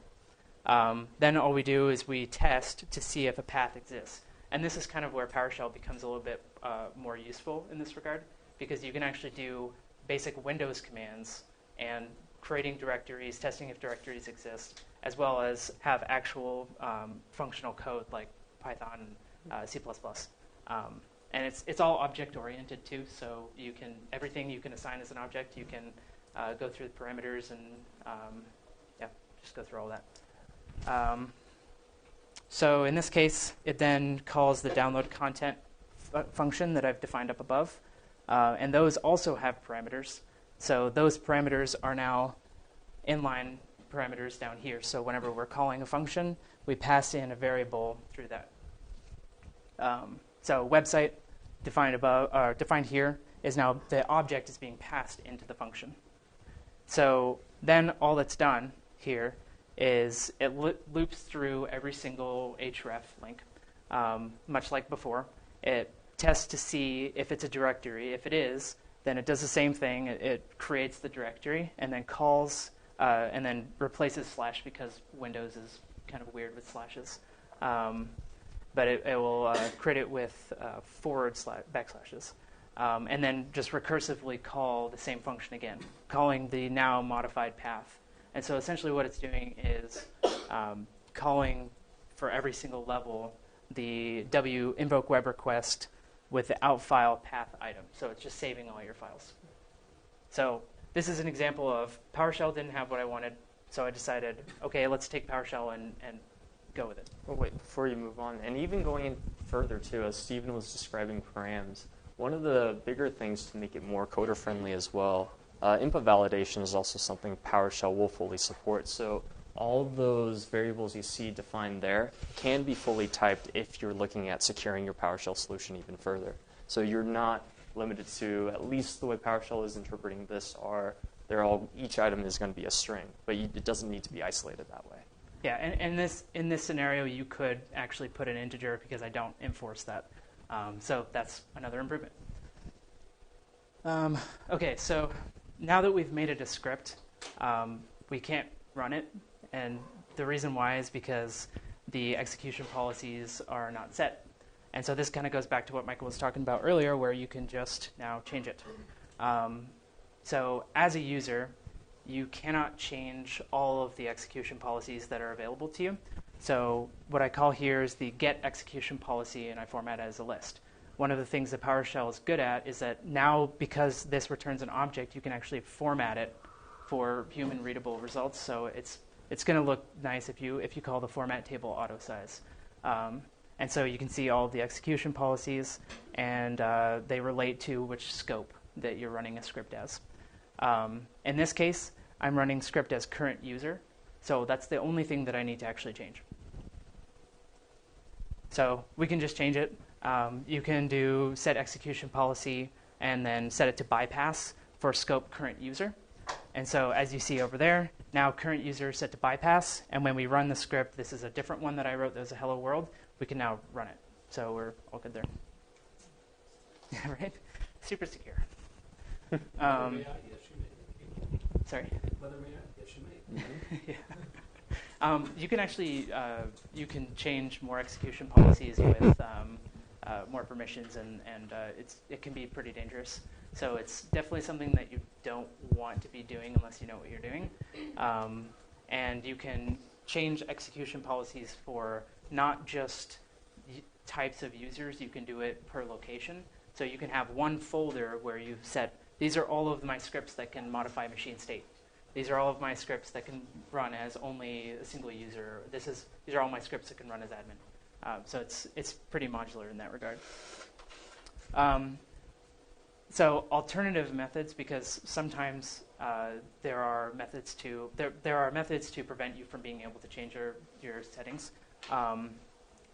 B: Then all we do is we test to see if a path exists. And this is kind of where PowerShell becomes a little bit more useful in this regard, because you can actually do basic Windows commands and creating directories, testing if directories exist, as well as have actual functional code like Python, C++. And it's all object-oriented too, so you can everything you can assign as an object, you can go through the parameters and just go through all that. So in this case, it then calls the download content function that I've defined up above. And those also have parameters. So those parameters are now inline parameters down here. So whenever we're calling a function, we pass in a variable through that. So website defined above, or defined here, is now the object is being passed into the function. So then all that's done here is it loops through every single href link, much like before. It tests to see if it's a directory. If it is, then it does the same thing. It creates the directory and then calls and then replaces slash because Windows is kind of weird with slashes. But it will create it with backslashes. And then just recursively call the same function again, calling the now modified path. And so essentially what it's doing is calling for every single level the invoke web request with the outfile path item. So it's just saving all your files. So this is an example of PowerShell didn't have what I wanted, so I decided, okay, let's take PowerShell and go with it.
A: Well, wait, before you move on, and even going in further too, as Stephen was describing params, one of the bigger things to make it more coder-friendly as well, input validation is also something PowerShell will fully support. So all those variables you see defined there can be fully typed if you're looking at securing your PowerShell solution even further. So you're not limited to, at least the way PowerShell is interpreting this, each item is going to be a string, but it doesn't need to be isolated that way.
B: Yeah, and in this scenario, you could actually put an integer because I don't enforce that. So that's another improvement. Okay, so now that we've made it a script, we can't run it. And the reason why is because the execution policies are not set. And so this kind of goes back to what Michael was talking about earlier, where you can just now change it. So as a user, you cannot change all of the execution policies that are available to you. So what I call here is the getExecutionPolicy, and I format it as a list. One of the things that PowerShell is good at is that now, because this returns an object, you can actually format it for human readable results. So it's going to look nice if you call the format table auto size. And so you can see all of the execution policies, and they relate to which scope that you're running a script as. In this case, I'm running script as current user, so that's the only thing that I need to actually change. So we can just change it. You can do setExecutionPolicy and then set it to bypass for scope current user. And so as you see over there, now current user is set to bypass, and when we run the script, this is a different one that I wrote that was a hello world, we can now run it. So we're all good there. Right? Super secure. Sorry?
E: Whether may I? Yes, you may.
B: Yeah. You can actually you can change more execution policies with more permissions, and it can be pretty dangerous. So it's definitely something that you don't want to be doing unless you know what you're doing. And you can change execution policies for not just types of users. You can do it per location. So you can have one folder where you've set, these are all of my scripts that can modify machine state. These are all of my scripts that can run as only a single user. These are all my scripts that can run as admin. So it's pretty modular in that regard. So alternative methods, because sometimes there are methods to prevent you from being able to change your settings.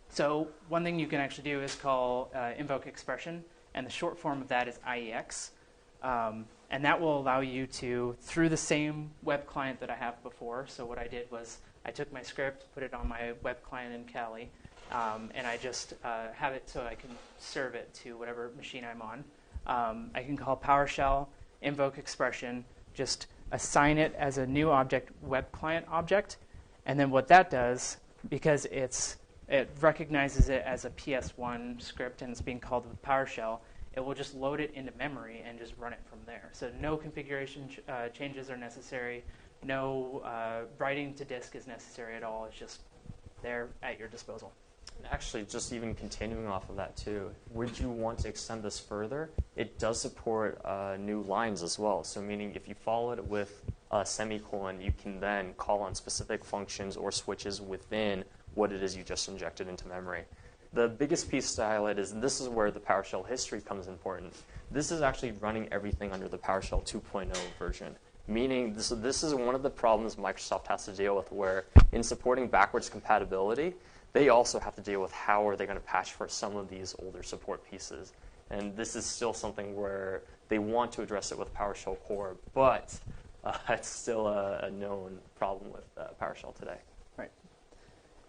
B: So one thing you can actually do is call Invoke Expression, and the short form of that is IEX. And that will allow you to, through the same web client that I have before, so what I did was I took my script, put it on my web client in Kali, and I just have it so I can serve it to whatever machine I'm on. I can call PowerShell, Invoke Expression, just assign it as a new object, web client object, and then what that does, because it recognizes it as a PS1 script and it's being called with PowerShell, it will just load it into memory and just run it from there. So no configuration changes are necessary. No writing to disk is necessary at all. It's just there at your disposal.
A: Actually, just even continuing off of that too, would you want to extend this further? It does support new lines as well. So meaning if you follow it with a semicolon, you can then call on specific functions or switches within what it is you just injected into memory. The biggest piece to highlight is, and this is where the PowerShell history comes important, this is actually running everything under the PowerShell 2.0 version. Meaning, this is one of the problems Microsoft has to deal with, where in supporting backwards compatibility, they also have to deal with how are they going to patch for some of these older support pieces. And this is still something where they want to address it with PowerShell Core, but it's still a known problem with PowerShell today.
B: Right.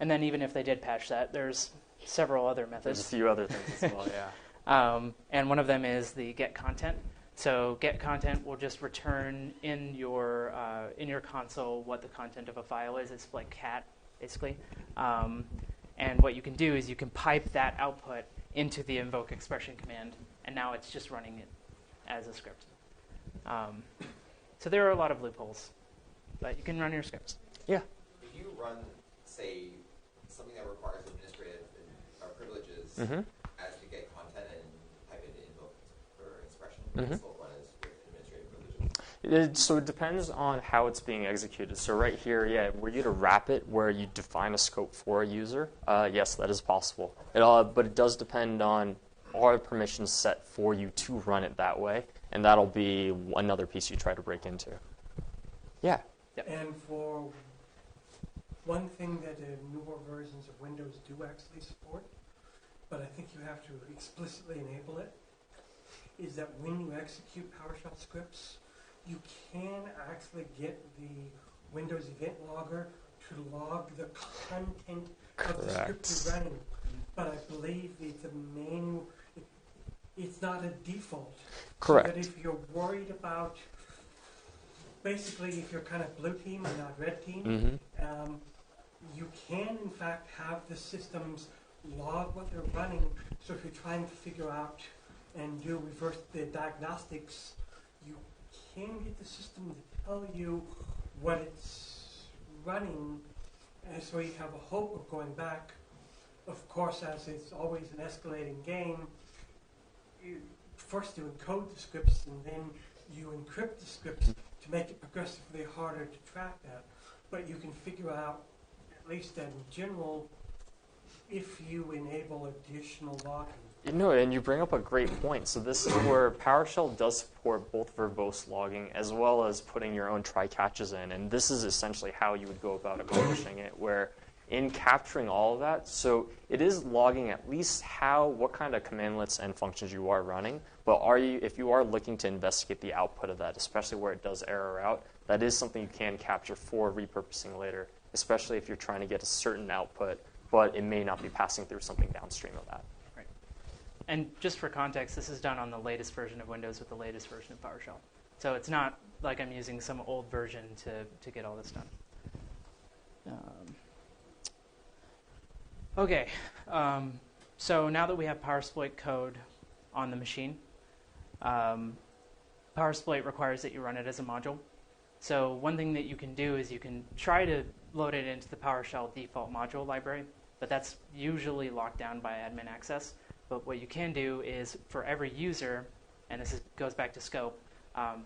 B: And then even if they did patch that, there's several other methods.
A: There's a few other things as well, yeah.
B: And one of them is the get content. So get content will just return in your console what the content of a file is. It's like cat, basically. And what you can do is you can pipe that output into the Invoke Expression command, and now it's just running it as a script. So there are a lot of loopholes, but you can run your scripts. Yeah?
F: If you run, say, something that requires administrative privileges
A: Mm-hmm.
F: as the get content and type it in Invoke or expression,
A: Mm-hmm.
F: it still run as with administrative privileges?
A: So it depends on how it's being executed. So right here, yeah, were you to wrap it where you define a scope for a user, yes, that is possible. But it does depend on are permissions set for you to run it that way, and that'll be another piece you try to break into. Yeah.
B: Yep.
D: And for one thing that the newer versions of Windows do actually support, but I think you have to explicitly enable it, is that when you execute PowerShell scripts, you can actually get the Windows event logger to log the content of the script you're running. But I believe it's a manual, it's not a default.
A: Correct.
D: So that if you're worried about, basically if you're kind of blue team and not red team,
A: Mm-hmm.
D: You can in fact have the systems log what they're running. So if you're trying to figure out and do reverse the diagnostics, you can get the system to tell you what it's running, and so you have a hope of going back. Of course, as it's always an escalating game, you first you encode the scripts and then you encrypt the scripts to make it progressively harder to track that. But you can figure out, at least in general, if you enable additional logging.
A: No, and you bring up a great point. So this is where PowerShell does support both verbose logging as well as putting your own try catches in. And this is essentially how you would go about accomplishing it, where in capturing all of that, so it is logging at least what kind of commandlets and functions you are running, but if you are looking to investigate the output of that, especially where it does error out, that is something you can capture for repurposing later, especially if you're trying to get a certain output, but it may not be passing through something downstream of that.
B: And just for context, this is done on the latest version of Windows with the latest version of PowerShell. So it's not like I'm using some old version to get all this done. Okay, so now that we have PowerSploit code on the machine, PowerSploit requires that you run it as a module. So one thing that you can do is you can try to load it into the PowerShell default module library, but that's usually locked down by admin access. But what you can do is for every user, and goes back to scope,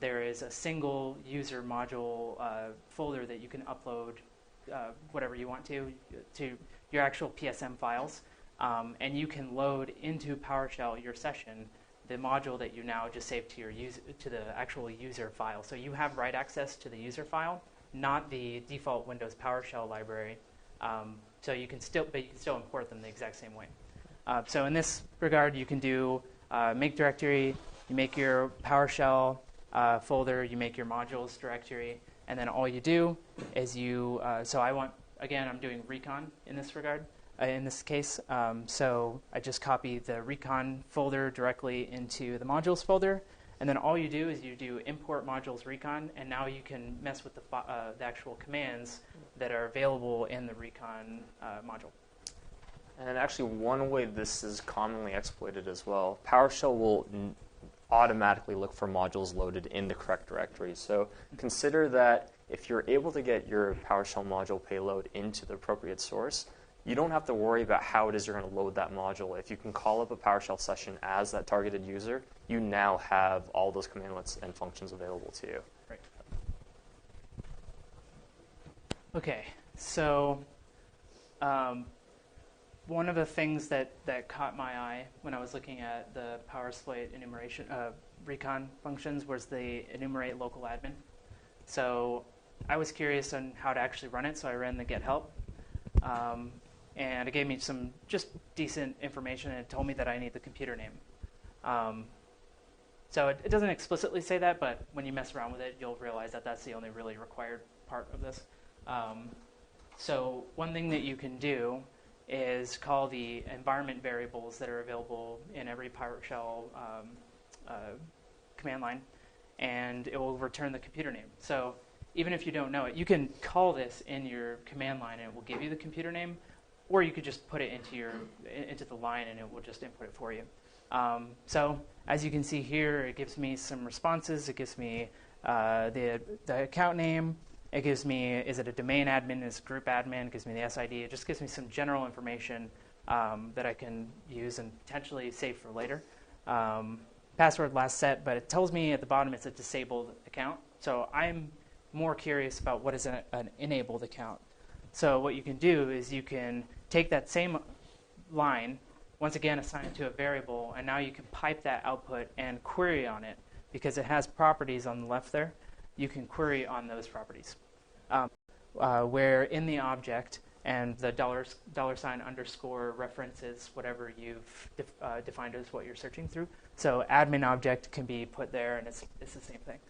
B: there is a single user module folder that you can upload whatever you want to your actual PSM files, and you can load into PowerShell your session the module that you now just saved to the actual user file. So you have write access to the user file, not the default Windows PowerShell library. So you can still import them the exact same way. So in this regard, you can do make directory, you make your PowerShell folder, you make your modules directory, and then all you do is I'm doing recon in this regard, in this case. So I just copy the recon folder directly into the modules folder, and then all you do is you do import modules recon, and now you can mess with the actual commands that are available in the recon module.
A: And actually, one way this is commonly exploited as well, PowerShell will automatically look for modules loaded in the correct directory. So consider that if you're able to get your PowerShell module payload into the appropriate source, you don't have to worry about how it is you're going to load that module. If you can call up a PowerShell session as that targeted user, you now have all those commandlets and functions available to you.
B: Right. Okay, so one of the things that caught my eye when I was looking at the PowerSploit enumeration recon functions was the enumerate local admin. So I was curious on how to actually run it, so I ran the get help. And it gave me some just decent information, and it told me that I need the computer name. So it doesn't explicitly say that, but when you mess around with it, you'll realize that that's the only really required part of this. So one thing that you can do is call the environment variables that are available in every PowerShell command line, and it will return the computer name. So even if you don't know it, you can call this in your command line and it will give you the computer name, or you could just put it into the line and it will just input it for you. So as you can see here, it gives me some responses. It gives me the account name. It gives me, is it a domain admin, is it group admin? It gives me the SID. It just gives me some general information that I can use and potentially save for later. Password last set, but it tells me at the bottom it's a disabled account. So I'm more curious about what is an enabled account. So what you can do is you can take that same line, once again assign it to a variable, and now you can pipe that output and query on it because it has properties on the left there. You can query on those properties. Where in the object and the $_ references whatever you've defined as what you're searching through. So admin object can be put there, and it's the same thing.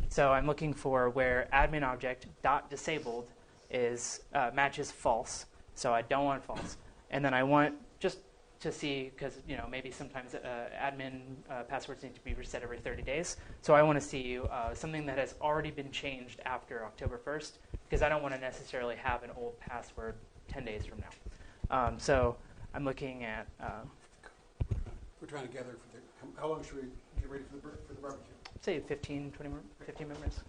B: So I'm looking for where admin object .disabled is matches false. So I don't want false. And then I want just to see, because maybe sometimes admin passwords need to be reset every 30 days. So I want to see something that has already been changed after October 1st, because I don't want to necessarily have an old password 10 days from now. So I'm looking at...
E: We're trying to gather for the... How long should we get ready for the barbecue?
B: Say 15 minutes.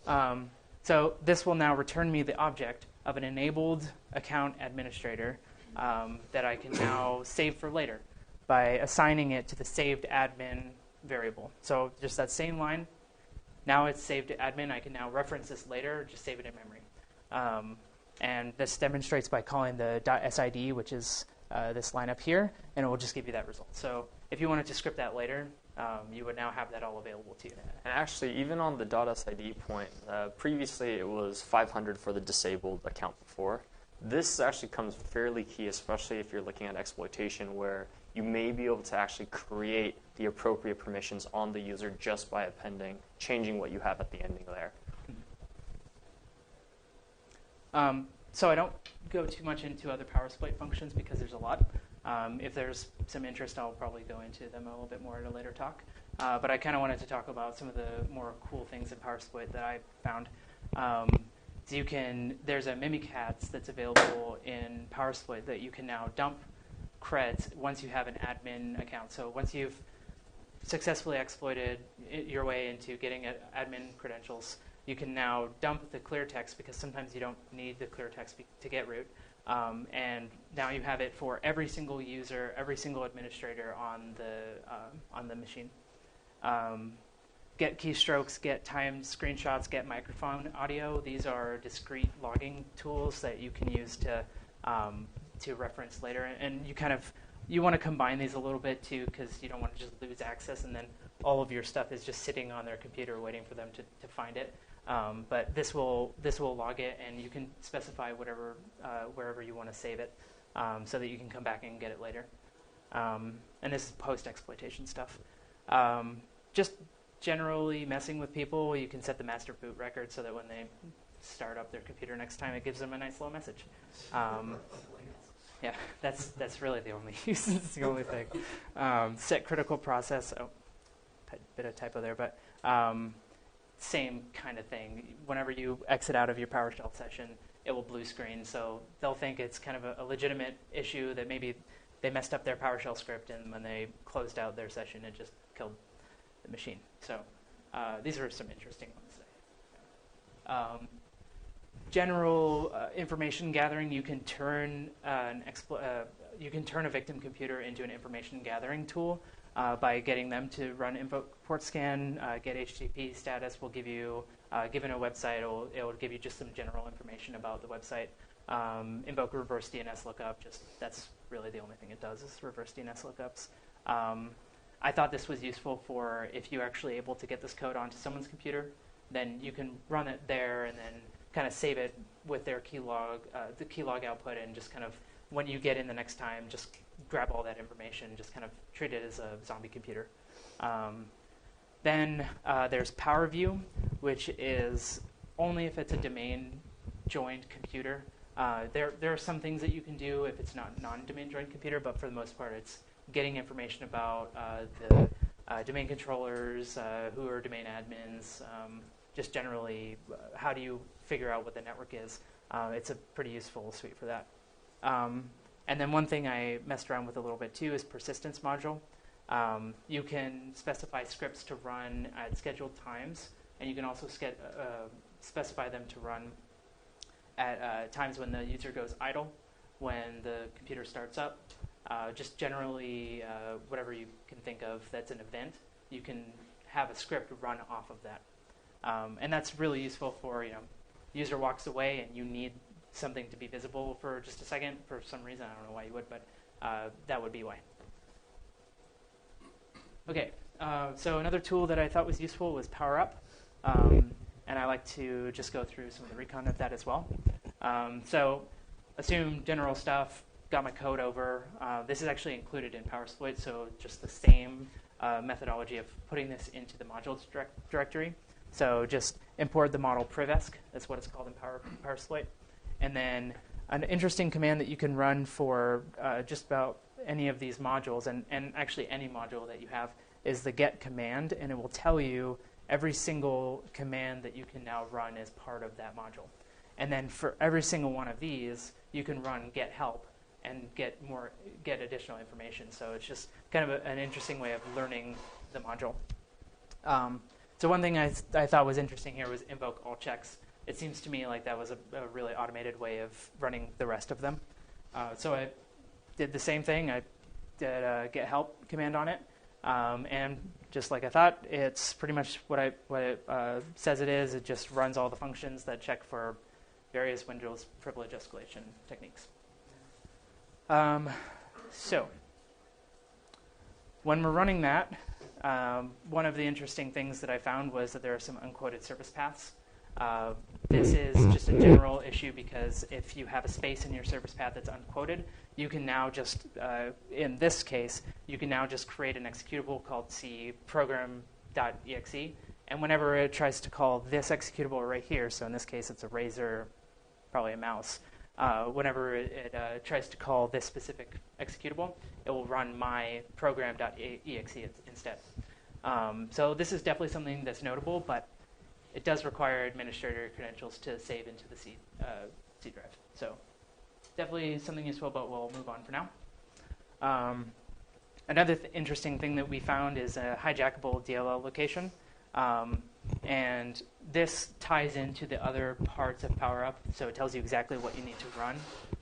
B: Yeah. So this will now return me the object of an enabled account administrator that I can now save for later by assigning it to the saved admin variable. So just that same line, now it's saved to admin. I can now reference this later, just save it in memory. And this demonstrates by calling the .sid, which is this line up here, and it will just give you that result. So if you wanted to script that later, you would now have that all available to you.
A: And actually, even on the .sid point, previously it was 500 for the disabled account before. This actually comes fairly key, especially if you're looking at exploitation, where you may be able to actually create the appropriate permissions on the user just by appending, changing what you have at the ending there.
B: So I don't go too much into other PowerSploit functions because there's a lot. If there's some interest, I'll probably go into them a little bit more in a later talk. But I kind of wanted to talk about some of the more cool things in PowerSploit that I found. So there's a Mimikatz that's available in PowerSploit that you can now dump creds once you have an admin account. So once you've successfully exploited your way into getting admin credentials, you can now dump the clear text because sometimes you don't need the clear text to get root. And now you have it for every single user, every single administrator on the machine. Get keystrokes, get timed screenshots, get microphone audio. These are discrete logging tools that you can use to reference later. And you want to combine these a little bit too, because you don't want to just lose access and then all of your stuff is just sitting on their computer waiting for them to find it. But this will log it, and you can specify wherever you want to save it, so that you can come back and get it later. And this is post-exploitation stuff. Just generally messing with people, you can set the master boot record so that when they start up their computer next time, it gives them a nice little message. Yeah, that's really the only use. It's the only thing. Set critical process. Oh, bit of typo there, but same kind of thing. Whenever you exit out of your PowerShell session, it will blue screen. So they'll think it's kind of a legitimate issue that maybe they messed up their PowerShell script, and when they closed out their session, it just killed the machine. So these are some interesting ones. General information gathering. You can turn a victim computer into an information gathering tool by getting them to run Invoke port scan. Get HTTP status will give you, given a website, it will give you just some general information about the website. Invoke reverse DNS lookup. That's really the only thing it does is reverse DNS lookups. I thought this was useful for if you're actually able to get this code onto someone's computer, then you can run it there and then kind of save it with their keylog, the keylog output, and just kind of when you get in the next time, just grab all that information, just kind of treat it as a zombie computer. Then there's PowerView, which is only if it's a domain-joined computer. There are some things that you can do if it's not non-domain joined computer, but for the most part, it's getting information about the domain controllers, who are domain admins, just generally how do you figure out what the network is. It's a pretty useful suite for that. And then one thing I messed around with a little bit too is persistence module. You can specify scripts to run at scheduled times, and you can also specify them to run at times when the user goes idle, when the computer starts up. Just generally, whatever you can think of that's an event, you can have a script run off of that. And that's really useful for, user walks away and you need something to be visible for just a second for some reason. I don't know why you would, but that would be why. Okay, so another tool that I thought was useful was PowerUp. And I like to just go through some of the recon of that as well. So assume general stuff, got my code over. This is actually included in PowerSploit, so just the same methodology of putting this into the modules directory. So just import the model privesc, that's what it's called in PowerSploit. And then an interesting command that you can run for just about any of these modules, and actually any module that you have, is the get command, and it will tell you every single command that you can now run as part of that module. And then for every single one of these, you can run get help and get additional information. So it's just kind of an interesting way of learning the module. So one thing I thought was interesting here was invoke all checks. It seems to me like that was a really automated way of running the rest of them. So I did the same thing. I did a get help command on it. And just like I thought, it's pretty much what it says it is. It just runs all the functions that check for various Windows privilege escalation techniques. So when we're running that, one of the interesting things that I found was that there are some unquoted service paths. This is just a general issue because if you have a space in your service path that's unquoted, you can now just, in this case, you can now just create an executable called cprogram.exe, and whenever it tries to call this executable right here, so in this case it's a razor, probably a mouse, whenever it tries to call this specific executable, it will run my program.exe instead. So this is definitely something that's notable, but it does require administrator credentials to save into the C drive. So definitely something useful, but we'll move on for now. Another interesting thing that we found is a hijackable DLL location. And this ties into the other parts of PowerUp, so it tells you exactly what you need to run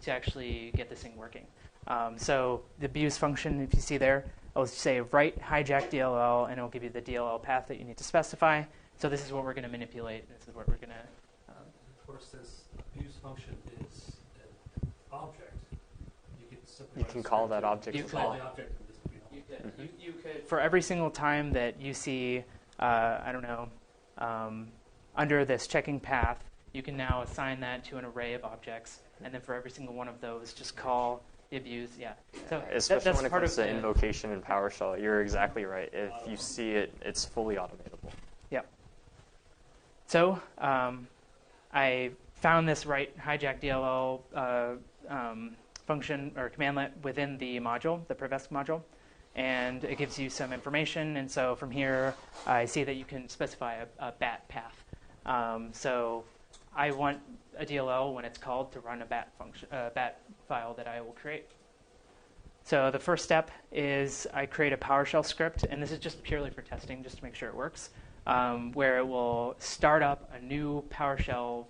B: to actually get this thing working. So the abuse function, if you see there, it'll say write hijack DLL, and it'll give you the DLL path that you need to specify. So this is what we're going to manipulate. This is what we're going to...
G: Of course, since abuse function is an object, you can
A: call that object.
G: You call the object.
B: You could, for every single time that you see, I don't know, under this checking path, you can now assign that to an array of objects, and then for every single one of those, just call the abuse. Yeah. So
A: especially
B: that's
A: when it
B: part
A: comes
B: of
A: to invocation in PowerShell, you're exactly right. If you see it, it's fully automatable.
B: Yeah. So I found this write hijack DLL function or commandlet within the module, the privesc module, and it gives you some information. And so from here, I see that you can specify a bat path. So I want a DLL when it's called to run a bat function, bat file that I will create. So the first step is I create a PowerShell script, and this is just purely for testing, just to make sure it works, where it will start up a new PowerShell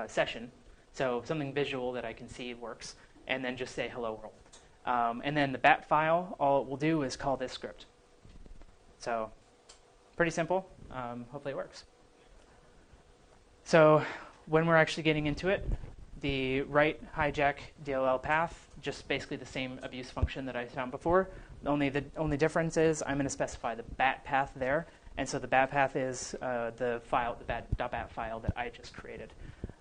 B: session, so something visual that I can see works, and then just say hello world. And then the bat file, all it will do is call this script. So pretty simple. Hopefully it works. So when we're actually getting into it, the write hijack DLL path, just basically the same abuse function that I found before. The only difference is I'm going to specify the bat path there. And so the bat path is the file, the bat.bat file that I just created.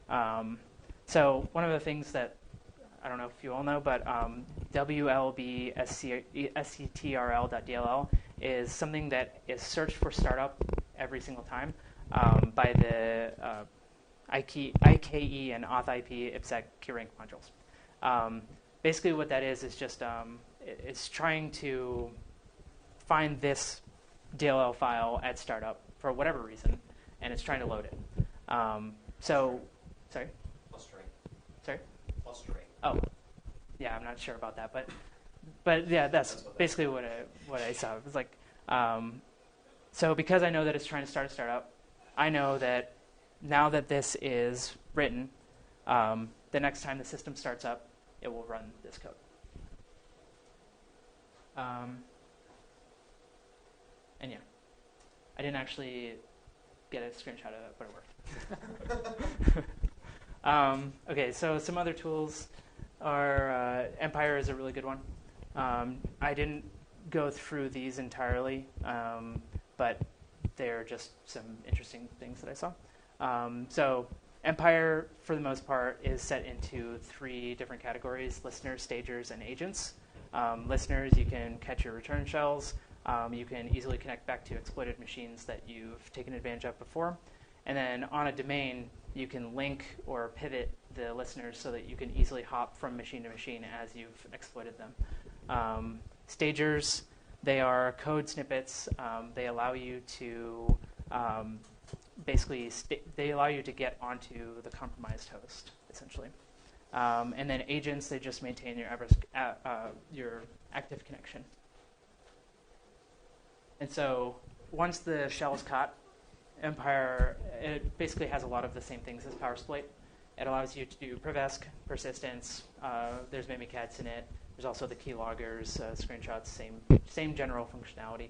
B: So one of the things that, I don't know if you all know, but WLB SCTRL.dll is something that is searched for startup every single time by the IKE and authIP IPsec keyrank modules. Basically what that is just it's trying to find this DLL file at startup for whatever reason, and it's trying to load it. Sorry?
C: Clustering.
B: Sorry?
C: Clustering.
B: Oh, yeah, I'm not sure about that, but yeah, that's basically what I saw. It was like, so because I know that it's trying to start a startup, I know that now that this is written, the next time the system starts up, it will run this code. And yeah, I didn't actually get a screenshot of it, but it worked. Okay, so some other tools are Empire is a really good one. I didn't go through these entirely, but they're just some interesting things that I saw. So Empire, for the most part, is set into 3 different categories: listeners, stagers, and agents. Listeners, you can catch your return shells. You can easily connect back to exploited machines that you've taken advantage of before. And then on a domain, you can link or pivot the listeners so that you can easily hop from machine to machine as you've exploited them. Stagers, they are code snippets. They allow you to they allow you to get onto the compromised host, essentially. And then agents, they just maintain your active connection. And so once the shell is caught, Empire, it basically has a lot of the same things as PowerSploit. It allows you to do prevesc, persistence. There's mimikatz in it. There's also the keyloggers, screenshots, same general functionality.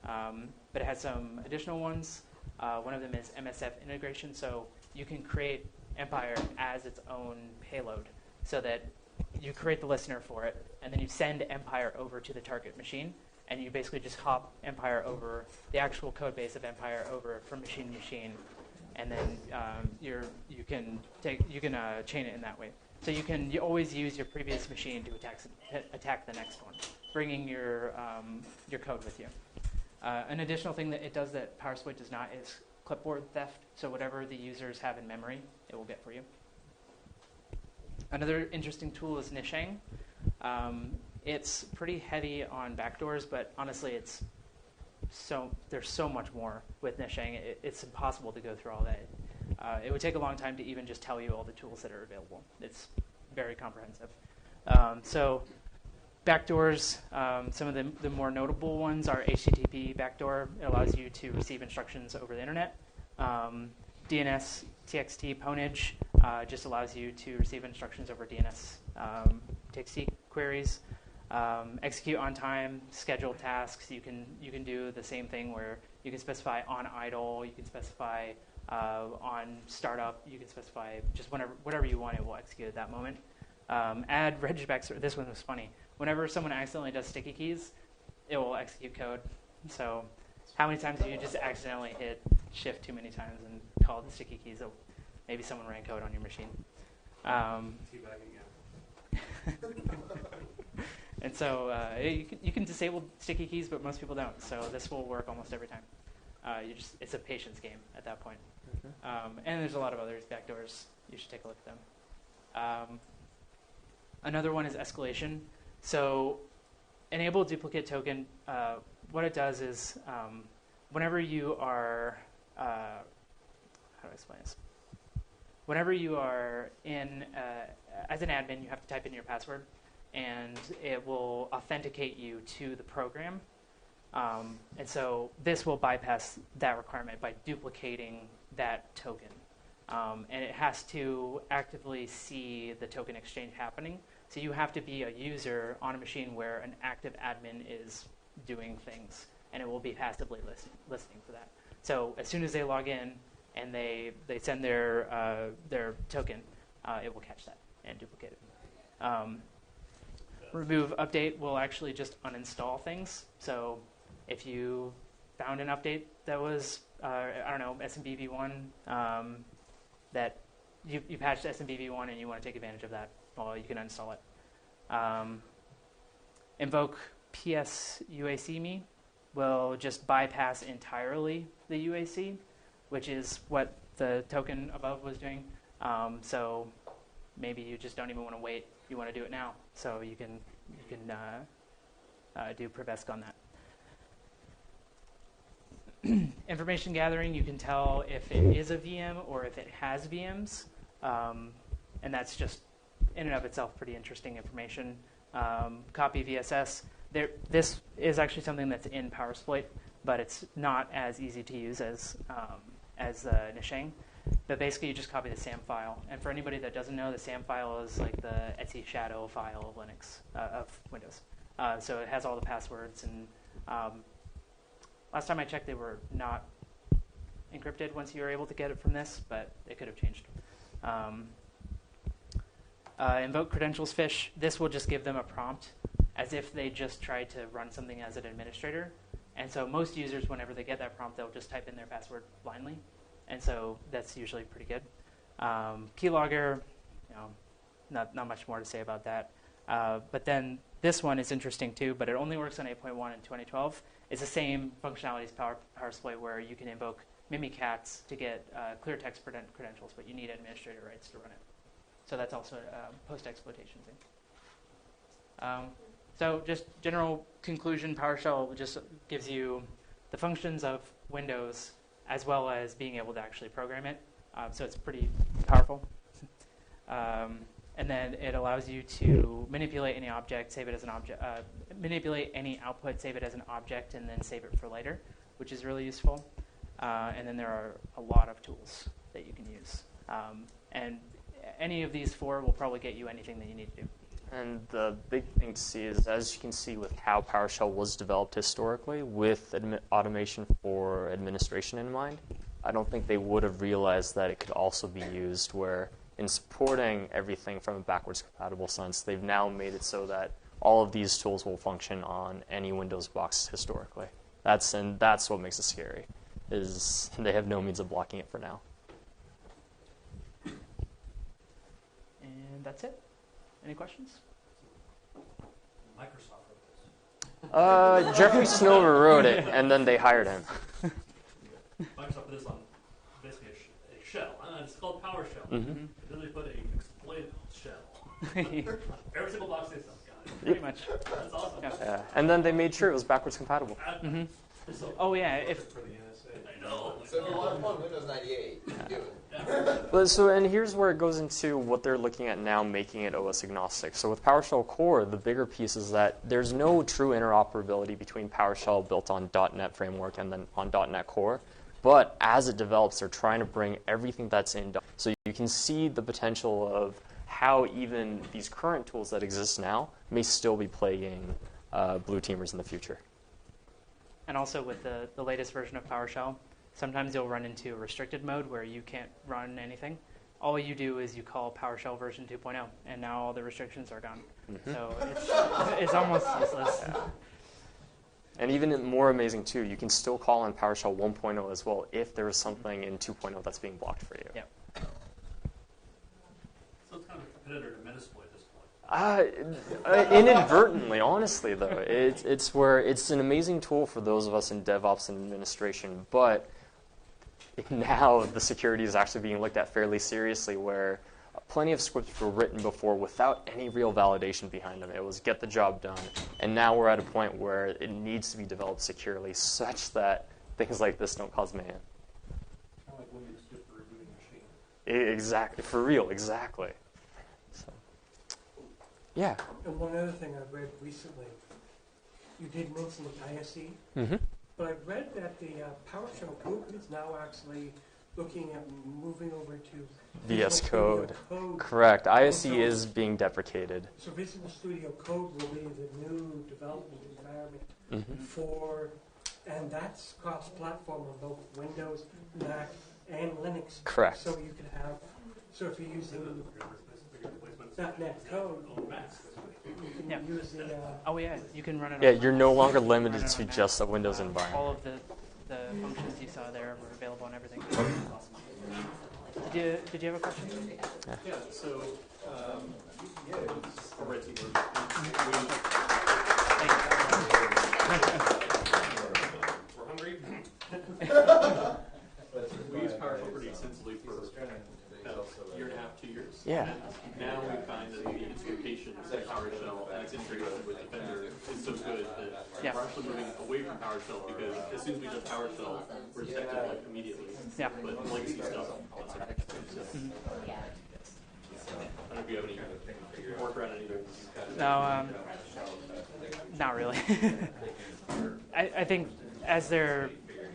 B: But it has some additional ones. One of them is MSF integration. So you can create Empire as its own payload so that you create the listener for it, and then you send Empire over to the target machine. And you basically just hop Empire over, the actual code base of Empire over from machine to machine, and then you can chain it in that way. So you always use your previous machine to attack the next one, bringing your code with you. An additional thing that it does that PowerSploit does not is clipboard theft. So whatever the users have in memory, it will get for you. Another interesting tool is Nishang. It's pretty heavy on backdoors, but honestly, there's so much more with Nishang. It's impossible to go through all that. It would take a long time to even just tell you all the tools that are available. It's very comprehensive. So backdoors, some of the more notable ones are HTTP backdoor. It allows you to receive instructions over the internet. DNS TXT pwnage just allows you to receive instructions over DNS TXT queries. Execute on time, schedule tasks. You can do the same thing where you can specify on idle, you can specify on startup, you can specify just whatever you want, it will execute at that moment. Add regex. This one was funny. Whenever someone accidentally does sticky keys, it will execute code. So how many times do you just accidentally hit shift too many times and call the sticky keys? Oh, maybe someone ran code on your machine. And so you can disable sticky keys, but most people don't. So this will work almost every time. It's a patience game at that point. And there's a lot of other backdoors. You should take a look at them. Another one is escalation. So enable duplicate token. What it does is whenever you are, how do I explain this? Whenever you are in, as an admin, you have to type in your password, and it will authenticate you to the program. And so this will bypass that requirement by duplicating that token. And it has to actively see the token exchange happening. So you have to be a user on a machine where an active admin is doing things, and it will be passively listening for that. So as soon as they log in and they send their token, it will catch that and duplicate it. Remove update will actually just uninstall things. So if you found an update that was, SMBv1, that you patched SMBv1 and you want to take advantage of that, well, you can uninstall it. Invoke PSUACme. will just bypass entirely the UAC, which is what the token above was doing. So maybe you just don't even want to wait. You want to do it now. So you can do prevesc on that. Information gathering, you can tell if it is a VM or if it has VMs. And that's just, in and of itself, pretty interesting information. Copy VSS. This is actually something that's in PowerSploit, but it's not as easy to use as Nisheng. But basically, you just copy the SAM file. And for anybody that doesn't know, the SAM file is like the Etsy shadow file of Linux, of Windows. So it has all the passwords. And last time I checked, they were not encrypted once you were able to get it from this, but it could have changed. Invoke credentials fish. This will just give them a prompt as if they just tried to run something as an administrator. And so most users, whenever they get that prompt, they'll just type in their password blindly. And so that's usually pretty good. Keylogger, not much more to say about that. But then this one is interesting too, but it only works on 8.1 in 2012. It's the same functionality as PowerSploit, where you can invoke Mimikatz to get clear text credentials, but you need administrator rights to run it. So that's also a post-exploitation thing. So just general conclusion, PowerShell just gives you the functions of Windows as well as being able to actually program it. So it's pretty powerful. And then it allows you to manipulate any object, save it as an object, manipulate any output, save it as an object, and then save it for later, which is really useful. And then there are a lot of tools that you can use. And any of these four will probably get you anything that you need to do.
A: And the big thing to see is, as you can see with how PowerShell was developed historically, with automation for administration in mind, I don't think they would have realized that it could also be used where, in supporting everything from a backwards compatible sense, they've now made it so that all of these tools will function on any Windows box historically. That's what makes it scary, is they have no means of blocking it for now.
B: And that's it. Any questions?
G: Microsoft wrote this.
A: Jeffrey Snover wrote it, and then they hired him.
G: Microsoft put this on basically a shell. It's called PowerShell.
A: Mm-hmm.
G: And then they put an exploit shell. Every single box they sell. Got it.
B: Pretty much.
G: That's awesome.
A: Yeah. And then they made sure it was backwards compatible.
B: Mm-hmm.
G: So,
B: Oh yeah, if
G: for the NSA. I know.
F: So if you want to plug Windows 98, you can do it.
A: And here's where it goes into what they're looking at now, making it OS agnostic. So with PowerShell Core, the bigger piece is that there's no true interoperability between PowerShell built on .NET Framework and then on .NET Core. But as it develops, they're trying to bring everything that's in. So you can see the potential of how even these current tools that exist now may still be plaguing blue teamers in the future.
B: And also with the latest version of PowerShell, sometimes you'll run into a restricted mode where you can't run anything. All you do is you call PowerShell version 2.0, and now all the restrictions are gone. Mm-hmm. So it's almost useless.
A: Yeah. And even more amazing, too, you can still call on PowerShell 1.0 as well if there is something in 2.0 that's being blocked for you.
B: Yep.
G: So it's kind of a competitor to Metasploit at this point.
A: Inadvertently, honestly, though. It's where it's an amazing tool for those of us in DevOps and administration, but now the security is actually being looked at fairly seriously, where plenty of scripts were written before without any real validation behind them. It was get the job done. And now we're at a point where it needs to be developed securely such that things like this don't cause mayhem.
G: Kind of like Windows did for rebooting machine.
A: Exactly. For real, exactly. So, yeah.
D: And one other thing I read recently, you did mention the ISE,
A: Mm-hmm.
D: but I read that the PowerShell group is now actually looking at moving over to
A: VS
D: Visual
A: Code.
D: Studio Code.
A: Correct. ISE
D: So-
A: is being deprecated.
D: So Visual Studio Code will be the new development environment
A: Mm-hmm.
D: for, and that's cross-platform on both Windows, Mac, and Linux.
A: Correct.
D: So you can have, so if you're using .NET code, you can
B: Yeah.
D: use the,
B: Oh yeah, you can run it.
A: Yeah,
B: on
A: you're no longer
B: Run
A: limited
B: it
A: to
B: on Mac.
A: just a Windows environment.
B: All of the functions you saw there were available on everything. Did you have a question?
H: Yeah, so for Red Teaming, We use PowerShell pretty extensively for about a year and a half, 2 years.
A: Yeah.
H: And now we find that the instrumentation of PowerShell and its integration with Defender is so good that we're actually moving away from PowerShell because as soon as we do PowerShell, we're detected like immediately.
B: Yeah.
H: But the legacy stuff, that's it. I don't know if you have any workaround anything.
B: No, not really. I think as they're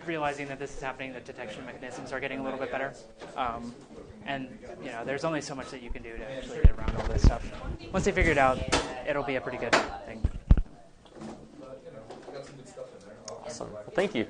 B: realizing that this is happening, the detection mechanisms are getting a little bit better. And there's only so much that you can do to actually get around all this stuff. Once they figure it out, it'll be a pretty good thing.
A: Awesome. Well, thank you.